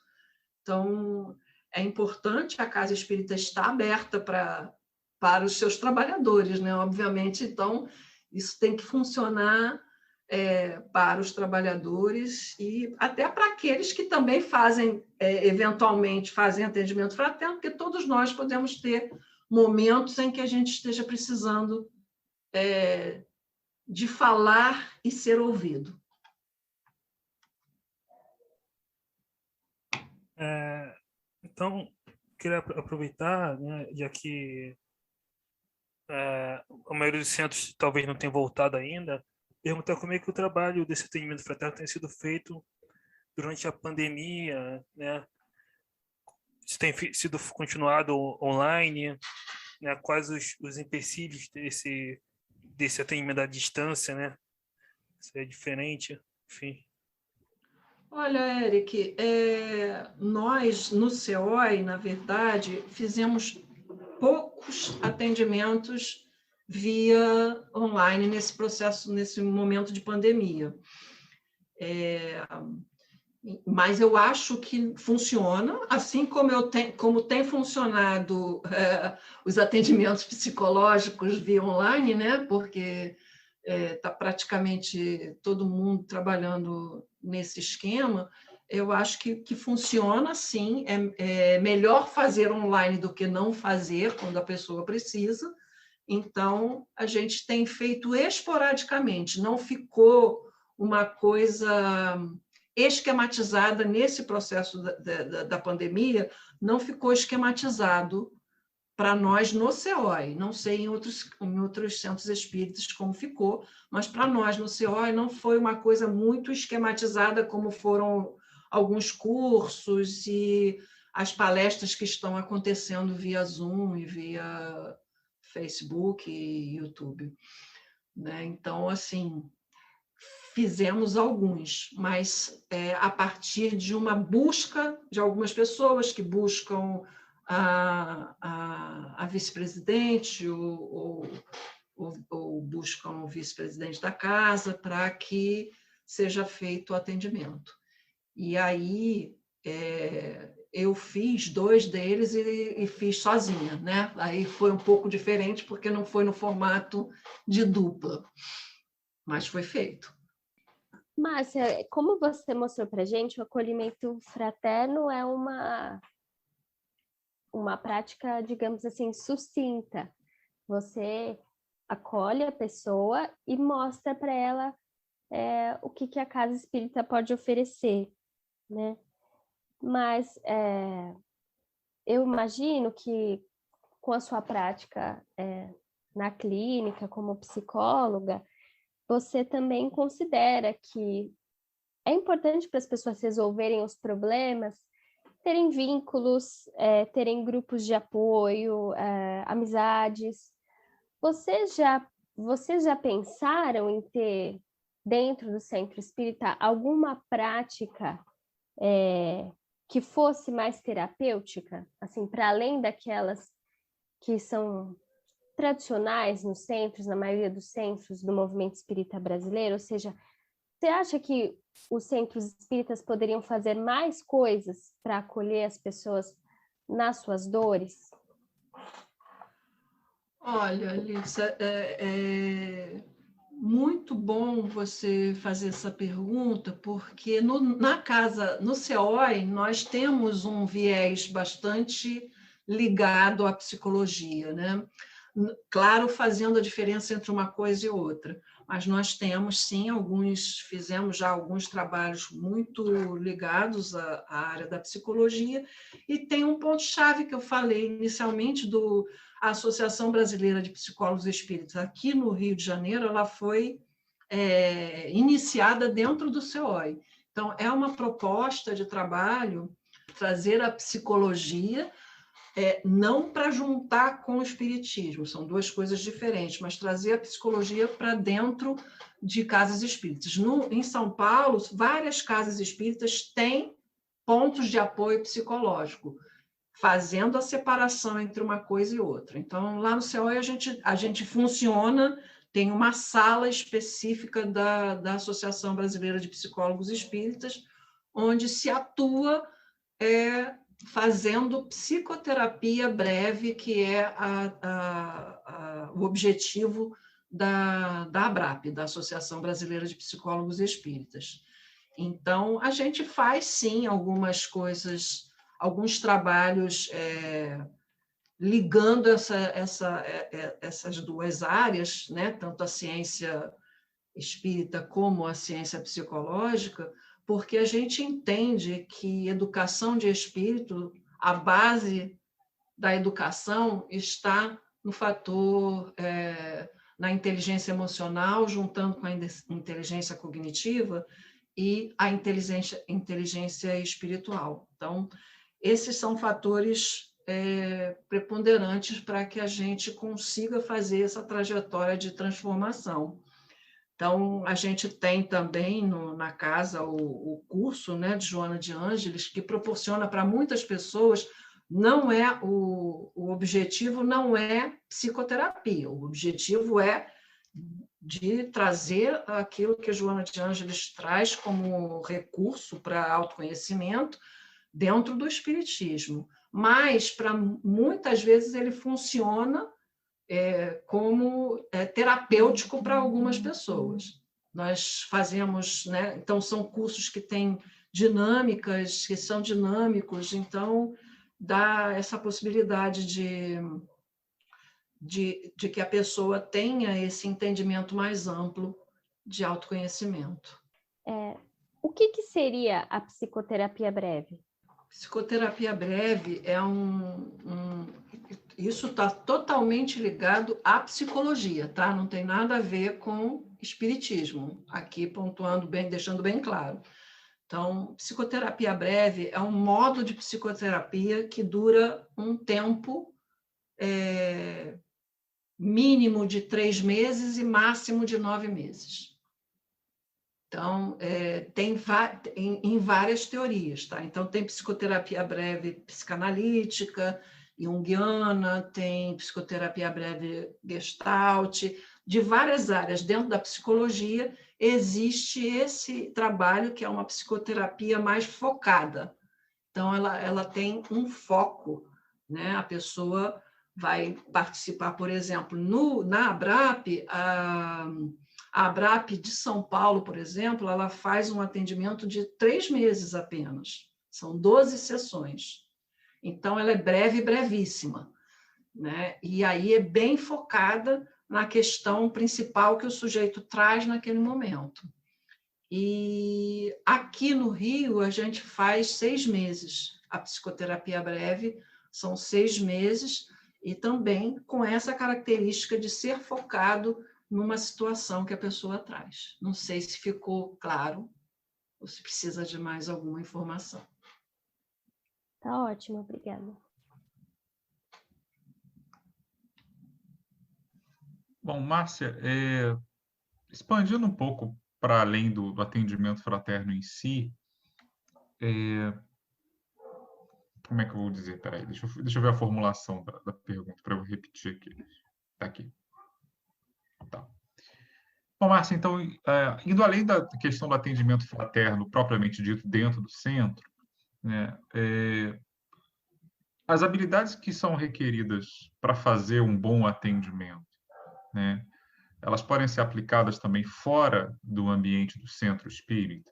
Então, é importante a Casa Espírita estar aberta para os seus trabalhadores, né? Obviamente, então, isso tem que funcionar para os trabalhadores e até para aqueles que também fazem, eventualmente, fazem atendimento fraterno, porque todos nós podemos ter momentos em que a gente esteja precisando de falar e ser ouvido. Então, queria aproveitar, né, já que a maioria dos centros talvez não tenha voltado ainda, perguntar como é que o trabalho desse atendimento fraterno tem sido feito durante a pandemia, né? Se tem sido continuado online, né? Quais os empecilhos desse atendimento à distância, né? Se é diferente, enfim. Olha, Eric, nós no CEOI, na verdade, fizemos poucos atendimentos via online nesse processo, nesse momento de pandemia. Mas eu acho que funciona, assim como tem funcionado os atendimentos psicológicos via online, né? Porque está praticamente todo mundo trabalhando nesse esquema. Eu acho que funciona, sim. É melhor fazer online do que não fazer quando a pessoa precisa. Então, a gente tem feito esporadicamente, não ficou uma coisa esquematizada nesse processo da pandemia, não ficou esquematizado para nós no CEOI. Não sei em outros centros espíritas como ficou, mas para nós no CEOI não foi uma coisa muito esquematizada como foram alguns cursos e as palestras que estão acontecendo via Zoom e via Facebook e YouTube. Né? Então, assim, fizemos alguns, mas a partir de uma busca de algumas pessoas que buscam a vice-presidente ou buscam o vice-presidente da casa para que seja feito o atendimento. E aí eu fiz 2 deles e fiz sozinha, né? Aí foi um pouco diferente porque não foi no formato de dupla, mas foi feito. Márcia, como você mostrou para a gente, o acolhimento fraterno é uma prática, digamos assim, sucinta. Você acolhe a pessoa e mostra para ela o que a Casa Espírita pode oferecer, né? Mas eu imagino que com a sua prática na clínica como psicóloga, você também considera que é importante para as pessoas resolverem os problemas, terem vínculos, terem grupos de apoio, amizades. Vocês já pensaram em ter, dentro do Centro Espírita, alguma prática que fosse mais terapêutica, assim, para além daquelas que são tradicionais nos centros, na maioria dos centros do movimento espírita brasileiro? Ou seja, você acha que os centros espíritas poderiam fazer mais coisas para acolher as pessoas nas suas dores? Olha, Lídia, é muito bom você fazer essa pergunta, porque na casa, no CEOI, nós temos um viés bastante ligado à psicologia, né? Claro, fazendo a diferença entre uma coisa e outra, mas nós temos, sim, fizemos já alguns trabalhos muito ligados à área da psicologia, e tem um ponto-chave que eu falei inicialmente a Associação Brasileira de Psicólogos Espíritas, aqui no Rio de Janeiro, ela foi iniciada dentro do CEOI. Então, é uma proposta de trabalho trazer a psicologia, não para juntar com o espiritismo, são duas coisas diferentes, mas trazer a psicologia para dentro de casas espíritas. Em São Paulo, várias casas espíritas têm pontos de apoio psicológico, fazendo a separação entre uma coisa e outra. Então, lá no CEOE a gente funciona, tem uma sala específica da Associação Brasileira de Psicólogos Espíritas, onde se atua fazendo psicoterapia breve, que é o objetivo da ABRAP, da Associação Brasileira de Psicólogos Espíritas. Então, a gente faz, sim, algumas coisas, alguns trabalhos ligando essas duas áreas, né? Tanto a ciência espírita como a ciência psicológica, porque a gente entende que educação de espírito, a base da educação está no fator, na inteligência emocional, juntando com a inteligência cognitiva e a inteligência espiritual. Então, esses são fatores preponderantes para que a gente consiga fazer essa trajetória de transformação. Então, a gente tem também na casa o curso, né, de Joana de Ângeles, que proporciona para muitas pessoas, o objetivo não é psicoterapia, o objetivo é de trazer aquilo que a Joana de Ângeles traz como recurso para autoconhecimento dentro do espiritismo. Mas, muitas vezes, ele funciona como terapêutico para algumas pessoas. Nós fazemos, né? Então, são cursos que têm dinâmicas, que são dinâmicos, então dá essa possibilidade de que a pessoa tenha esse entendimento mais amplo de autoconhecimento. O que seria a psicoterapia breve? Psicoterapia breve isso está totalmente ligado à psicologia, tá? Não tem nada a ver com espiritismo, aqui pontuando bem, deixando bem claro. Então, psicoterapia breve é um modo de psicoterapia que dura um tempo mínimo de 3 meses e máximo de 9 meses. Então, tem em várias teorias, tá? Então, tem psicoterapia breve psicanalítica, junguiana, tem psicoterapia breve gestalt, de várias áreas. Dentro da psicologia, existe esse trabalho que é uma psicoterapia mais focada. Então, ela tem um foco, né? A pessoa vai participar, por exemplo, na ABRAP, a ABRAP de São Paulo, por exemplo, ela faz um atendimento de 3 meses apenas. São 12 sessões. Então, ela é breve e brevíssima, né? E aí é bem focada na questão principal que o sujeito traz naquele momento. E aqui no Rio, a gente faz 6 meses. A psicoterapia breve são 6 meses e também com essa característica de ser focado numa situação que a pessoa traz. Não sei se ficou claro ou se precisa de mais alguma informação. Tá ótimo, obrigada. Bom, Márcia, expandindo um pouco para além do atendimento fraterno em si, como é que eu vou dizer? Peraí, deixa eu ver a formulação da pergunta para eu repetir aqui. Está aqui. Tá. Bom, Márcia, então, indo além da questão do atendimento fraterno propriamente dito dentro do centro, né, as habilidades que são requeridas para fazer um bom atendimento, né, elas podem ser aplicadas também fora do ambiente do centro espírita?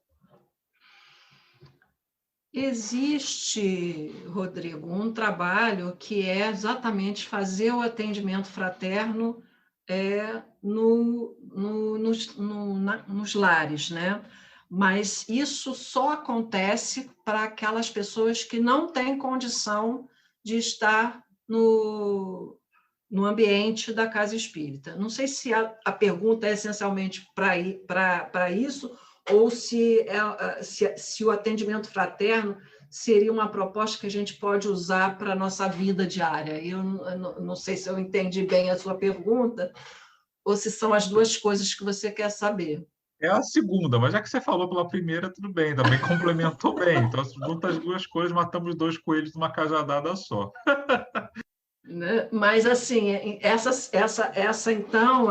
Existe, Rodrigo, um trabalho que é exatamente fazer o atendimento fraterno nos lares, né? Mas isso só acontece para aquelas pessoas que não têm condição de estar no ambiente da casa espírita. Não sei se a pergunta é essencialmente para isso, ou se o atendimento fraterno seria uma proposta que a gente pode usar para a nossa vida diária. Eu não sei se eu entendi bem a sua pergunta, ou se são as duas coisas que você quer saber. É a segunda, mas já que você falou pela primeira, tudo bem, também complementou bem. Então, junta as duas coisas, matamos 2 coelhos numa cajadada só. Né? Mas, assim, essa então,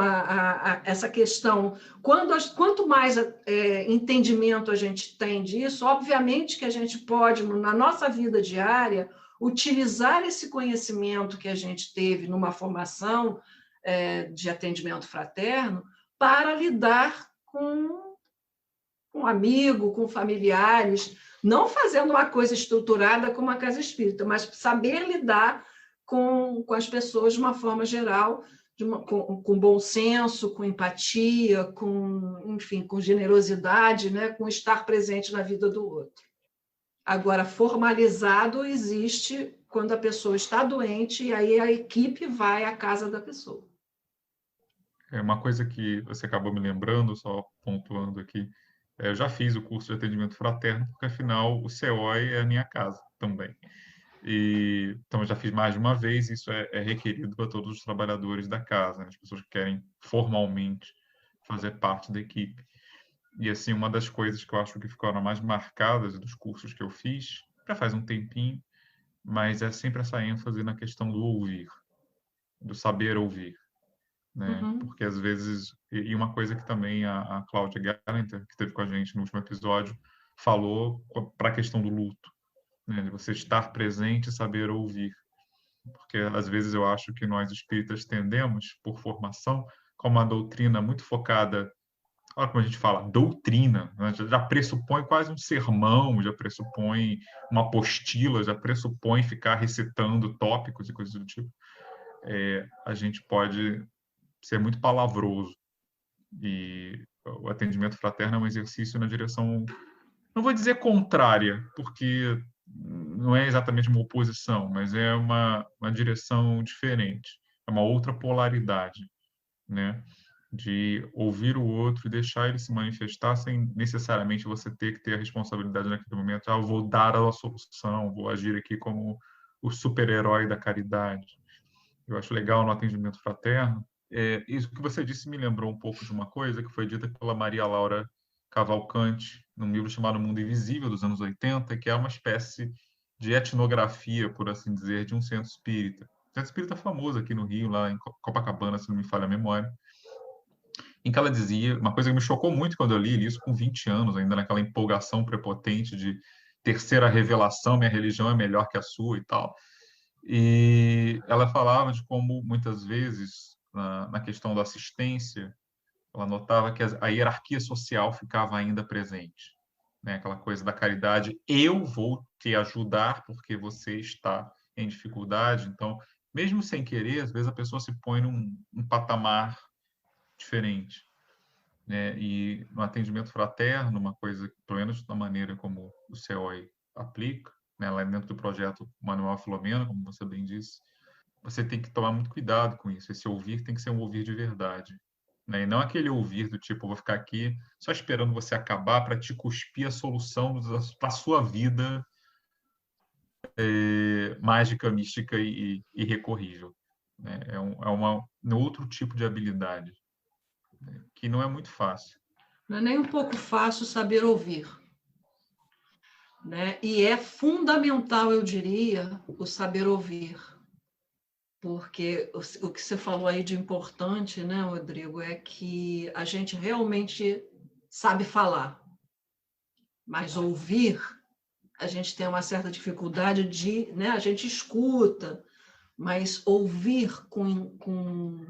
essa questão, quanto mais entendimento a gente tem disso, obviamente que a gente pode, na nossa vida diária, utilizar esse conhecimento que a gente teve numa formação de atendimento fraterno para lidar com um amigo, com familiares, não fazendo uma coisa estruturada como a casa espírita, mas saber lidar com as pessoas de uma forma geral, com bom senso, com empatia, enfim, com generosidade, né? Com estar presente na vida do outro. Agora, formalizado existe quando a pessoa está doente e aí a equipe vai à casa da pessoa. É uma coisa que você acabou me lembrando, só pontuando aqui, eu já fiz o curso de atendimento fraterno, porque afinal o CEOI é a minha casa também. Então, eu já fiz mais de uma vez, isso é requerido para todos os trabalhadores da casa, né? As pessoas que querem formalmente fazer parte da equipe. E, assim, uma das coisas que eu acho que ficaram mais marcadas dos cursos que eu fiz, já faz um tempinho, mas é sempre essa ênfase na questão do ouvir, do saber ouvir, né? Uhum. Porque, às vezes, e uma coisa que também a Cláudia Galenter, que esteve com a gente no último episódio, falou para a questão do luto, né, de você estar presente e saber ouvir. Porque, às vezes, eu acho que nós espíritas tendemos, por formação, com uma doutrina muito focada, olha como a gente fala, doutrina, né? Já pressupõe quase um sermão, já pressupõe uma apostila, já pressupõe ficar recitando tópicos e coisas do tipo. A gente pode ser muito palavroso. E o atendimento fraterno é um exercício na direção, não vou dizer contrária, porque não é exatamente uma oposição, mas é uma direção diferente, é uma outra polaridade, né? De ouvir o outro e deixar ele se manifestar sem necessariamente você ter que ter a responsabilidade naquele momento. Eu vou dar a solução, vou agir aqui como o super-herói da caridade. Eu acho legal no atendimento fraterno. Isso que você disse me lembrou um pouco de uma coisa que foi dita pela Maria Laura Cavalcante, num livro chamado Mundo Invisível, dos anos 80, que é uma espécie de etnografia, por assim dizer, de um centro espírita. Um centro espírita famoso aqui no Rio, lá em Copacabana, se não me falha a memória, em que ela dizia, uma coisa que me chocou muito quando eu li isso com 20 anos, ainda naquela empolgação prepotente de terceira revelação, minha religião é melhor que a sua e tal. E ela falava de como, muitas vezes, na questão da assistência, ela notava que a hierarquia social ficava ainda presente, né? Aquela coisa da caridade, eu vou te ajudar porque você está em dificuldade. Então, mesmo sem querer, às vezes a pessoa se põe num patamar diferente, né? E no atendimento fraterno, uma coisa, pelo menos da maneira como o CEOI aplica, né, lá dentro do projeto Manuel Filomena, como você bem disse, você tem que tomar muito cuidado com isso. Esse ouvir tem que ser um ouvir de verdade, né? E não aquele ouvir do tipo, eu vou ficar aqui só esperando você acabar para te cuspir a solução para a sua vida mágica, mística e irrecorrível, né? É outro tipo de habilidade, né, que não é muito fácil. Não é nem um pouco fácil saber ouvir, né? E é fundamental, eu diria, o saber ouvir. Porque o que você falou aí de importante, né, Rodrigo, é que a gente realmente sabe falar, mas ouvir, a gente tem uma certa dificuldade de, né, a gente escuta, mas ouvir com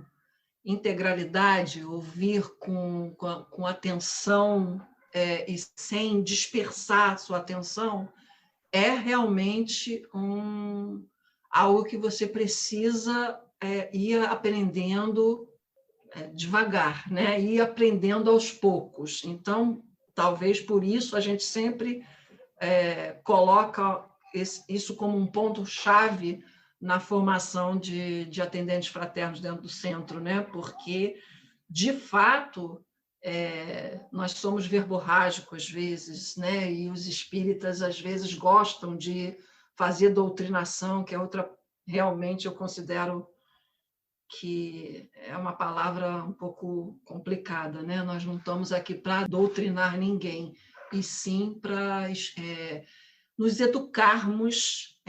integralidade, ouvir com atenção e sem dispersar sua atenção, é realmente algo que você precisa ir aprendendo devagar, né? Ir aprendendo aos poucos. Então, talvez por isso a gente sempre coloca isso como um ponto-chave na formação de atendentes fraternos dentro do centro, né? Porque, de fato, nós somos verborrágicos às vezes, né? E os espíritas às vezes gostam de fazer doutrinação, que é outra, realmente eu considero que é uma palavra um pouco complicada, né? Nós não estamos aqui para doutrinar ninguém, e sim para nos educarmos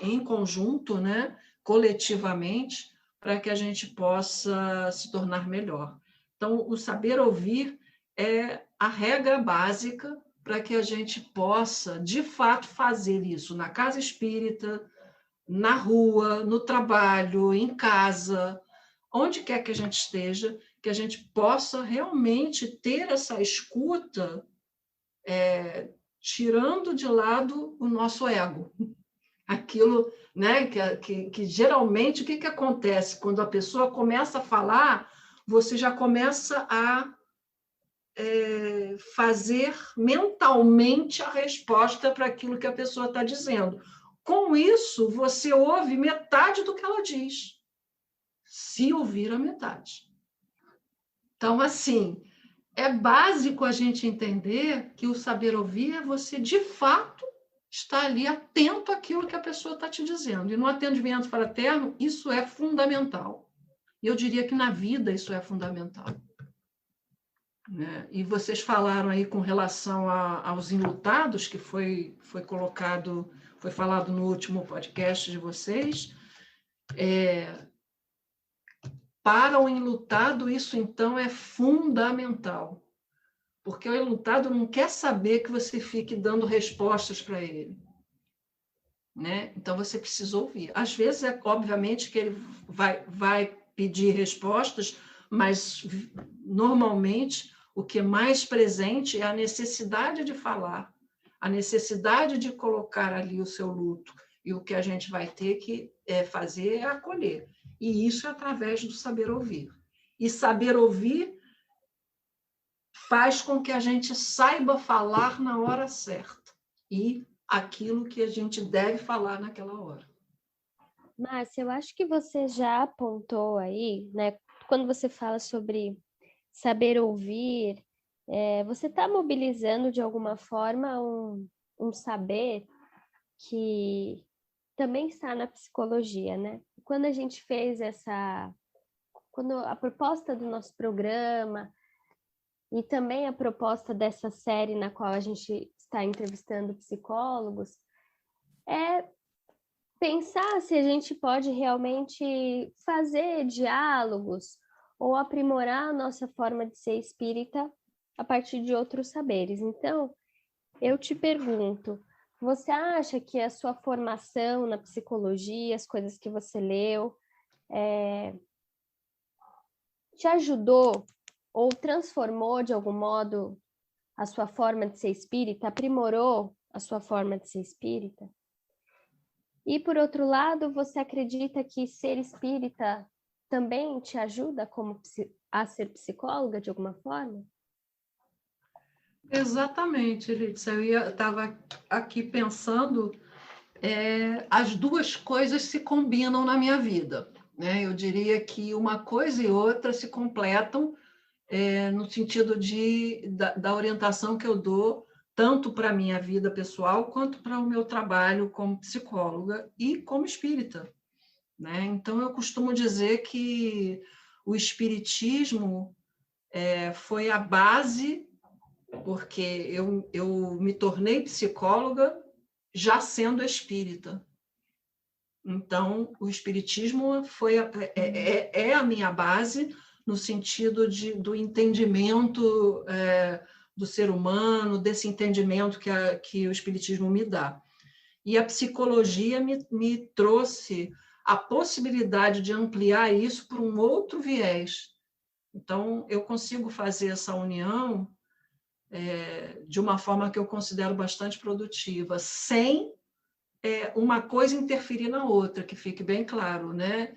em conjunto, né? Coletivamente, para que a gente possa se tornar melhor. Então, o saber ouvir é a regra básica para que a gente possa, de fato, fazer isso na casa espírita, na rua, no trabalho, em casa, onde quer que a gente esteja, que a gente possa realmente ter essa escuta, tirando de lado o nosso ego. Aquilo, né, que geralmente, o que acontece? Quando a pessoa começa a falar, você já começa a fazer mentalmente a resposta para aquilo que a pessoa está dizendo. Com isso, você ouve metade do que ela diz, se ouvir a metade. Então, assim, é básico a gente entender que o saber ouvir é você, de fato, estar ali atento àquilo que a pessoa está te dizendo. E no atendimento fraterno, isso é fundamental. E eu diria que na vida isso é fundamental. Né? E vocês falaram aí com relação aos enlutados, que foi falado no último podcast de vocês. Para o enlutado, isso, então, é fundamental. Porque o enlutado não quer saber que você fique dando respostas para ele. Né? Então, você precisa ouvir. Às vezes, obviamente, que ele vai pedir respostas, mas, normalmente, o que é mais presente é a necessidade de falar, a necessidade de colocar ali o seu luto. E o que a gente vai ter que fazer é acolher. E isso é através do saber ouvir. E saber ouvir faz com que a gente saiba falar na hora certa. E aquilo que a gente deve falar naquela hora. Márcia, eu acho que você já apontou aí, né? Quando você fala sobre saber ouvir, você está mobilizando de alguma forma um saber que também está na psicologia, né? Quando a gente fez quando a proposta do nosso programa e também a proposta dessa série na qual a gente está entrevistando psicólogos, é pensar se a gente pode realmente fazer diálogos ou aprimorar a nossa forma de ser espírita a partir de outros saberes. Então, eu te pergunto, você acha que a sua formação na psicologia, as coisas que você leu, te ajudou ou transformou de algum modo a sua forma de ser espírita, aprimorou a sua forma de ser espírita? E, por outro lado, você acredita que ser espírita também te ajuda a ser psicóloga de alguma forma? Exatamente, Lídia. Eu estava aqui pensando, as duas coisas se combinam na minha vida. Né? Eu diria que uma coisa e outra se completam no sentido da orientação que eu dou, tanto para a minha vida pessoal, quanto para o meu trabalho como psicóloga e como espírita. Né? Então, eu costumo dizer que o espiritismo foi a base, porque eu me tornei psicóloga já sendo espírita. Então, o espiritismo é a minha base no sentido do entendimento do ser humano, desse entendimento que o espiritismo me dá. E a psicologia me trouxe a possibilidade de ampliar isso por um outro viés. Então, eu consigo fazer essa união de uma forma que eu considero bastante produtiva, sem uma coisa interferir na outra, que fique bem claro, né?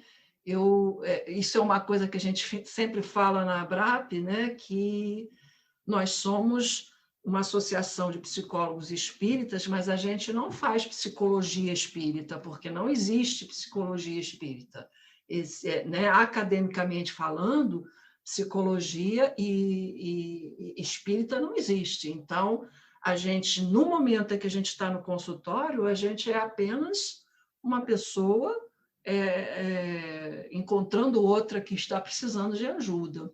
Isso é uma coisa que a gente sempre fala na ABRAP, né? Que nós somos uma associação de psicólogos espíritas, mas a gente não faz psicologia espírita, porque não existe psicologia espírita. Né? Academicamente falando, psicologia e espírita não existe. Então, a gente, no momento em que a gente está no consultório, a gente é apenas uma pessoa encontrando outra que está precisando de ajuda.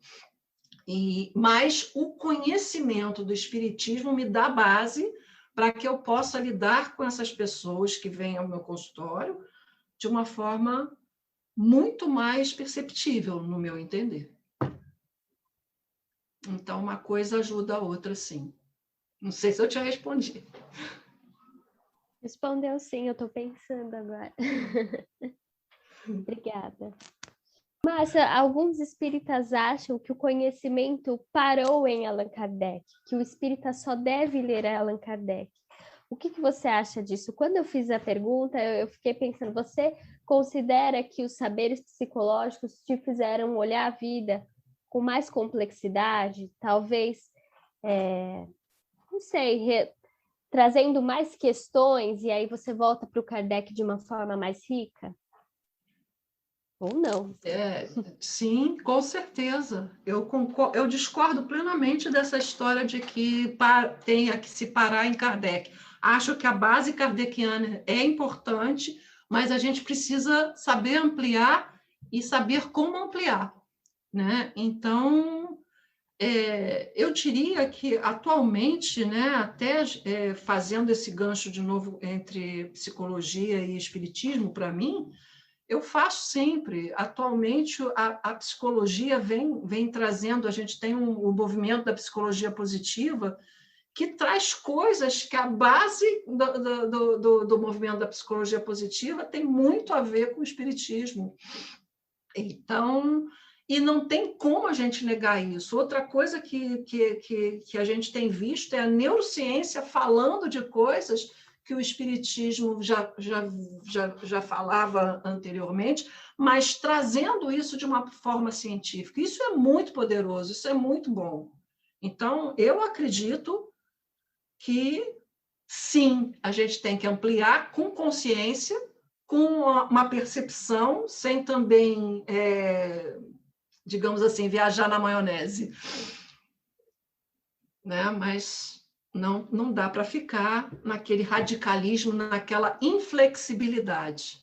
Mas o conhecimento do espiritismo me dá base para que eu possa lidar com essas pessoas que vêm ao meu consultório de uma forma muito mais perceptível, no meu entender. Então, uma coisa ajuda a outra, sim. Não sei se eu te respondi. Respondeu sim, eu estou pensando agora. Obrigada. Márcia, alguns espíritas acham que o conhecimento parou em Allan Kardec, que o espírita só deve ler Allan Kardec. O que você acha disso? Quando eu fiz a pergunta, eu fiquei pensando, você considera que os saberes psicológicos te fizeram olhar a vida com mais complexidade? Talvez, não sei, trazendo mais questões, e aí você volta para o Kardec de uma forma mais rica? Ou não? Sim, com certeza. Eu discordo plenamente dessa história de que tenha que se parar em Kardec. Acho que a base kardeciana é importante, mas a gente precisa saber ampliar e saber como ampliar, né? Então, eu diria que atualmente, né, até fazendo esse gancho de novo entre psicologia e espiritismo, para mim, eu faço sempre. Atualmente, a psicologia vem trazendo, a gente tem o movimento da psicologia positiva, que traz coisas que a base do movimento da psicologia positiva tem muito a ver com o espiritismo. Então, e não tem como a gente negar isso. Outra coisa que a gente tem visto é a neurociência falando de coisas que o espiritismo já falava anteriormente, mas trazendo isso de uma forma científica. Isso é muito poderoso, isso é muito bom. Então, eu acredito que, sim, a gente tem que ampliar com consciência, com uma percepção, sem também, digamos assim, viajar na maionese. Né? Mas não dá para ficar naquele radicalismo, naquela inflexibilidade,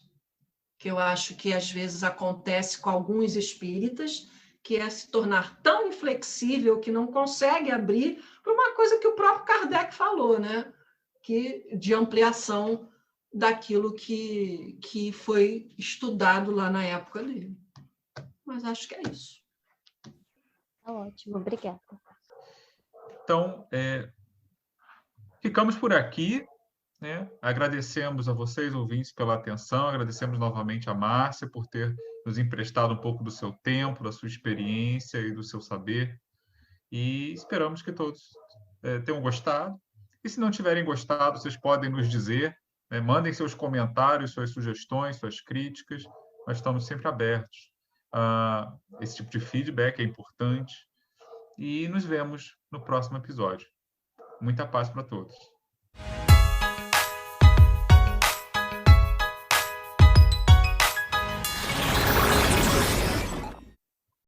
que eu acho que às vezes acontece com alguns espíritas, que é se tornar tão inflexível que não consegue abrir para uma coisa que o próprio Kardec falou, né? De ampliação daquilo que foi estudado lá na época dele. Mas acho que é isso. Tá ótimo, obrigada. Então, ficamos por aqui, né? Agradecemos a vocês, ouvintes, pela atenção, agradecemos novamente a Márcia por ter nos emprestado um pouco do seu tempo, da sua experiência e do seu saber, e esperamos que todos tenham gostado. E se não tiverem gostado, vocês podem nos dizer, né? Mandem seus comentários, suas sugestões, suas críticas, nós estamos sempre abertos. Esse tipo de feedback é importante, e nos vemos no próximo episódio. Muita paz para todos.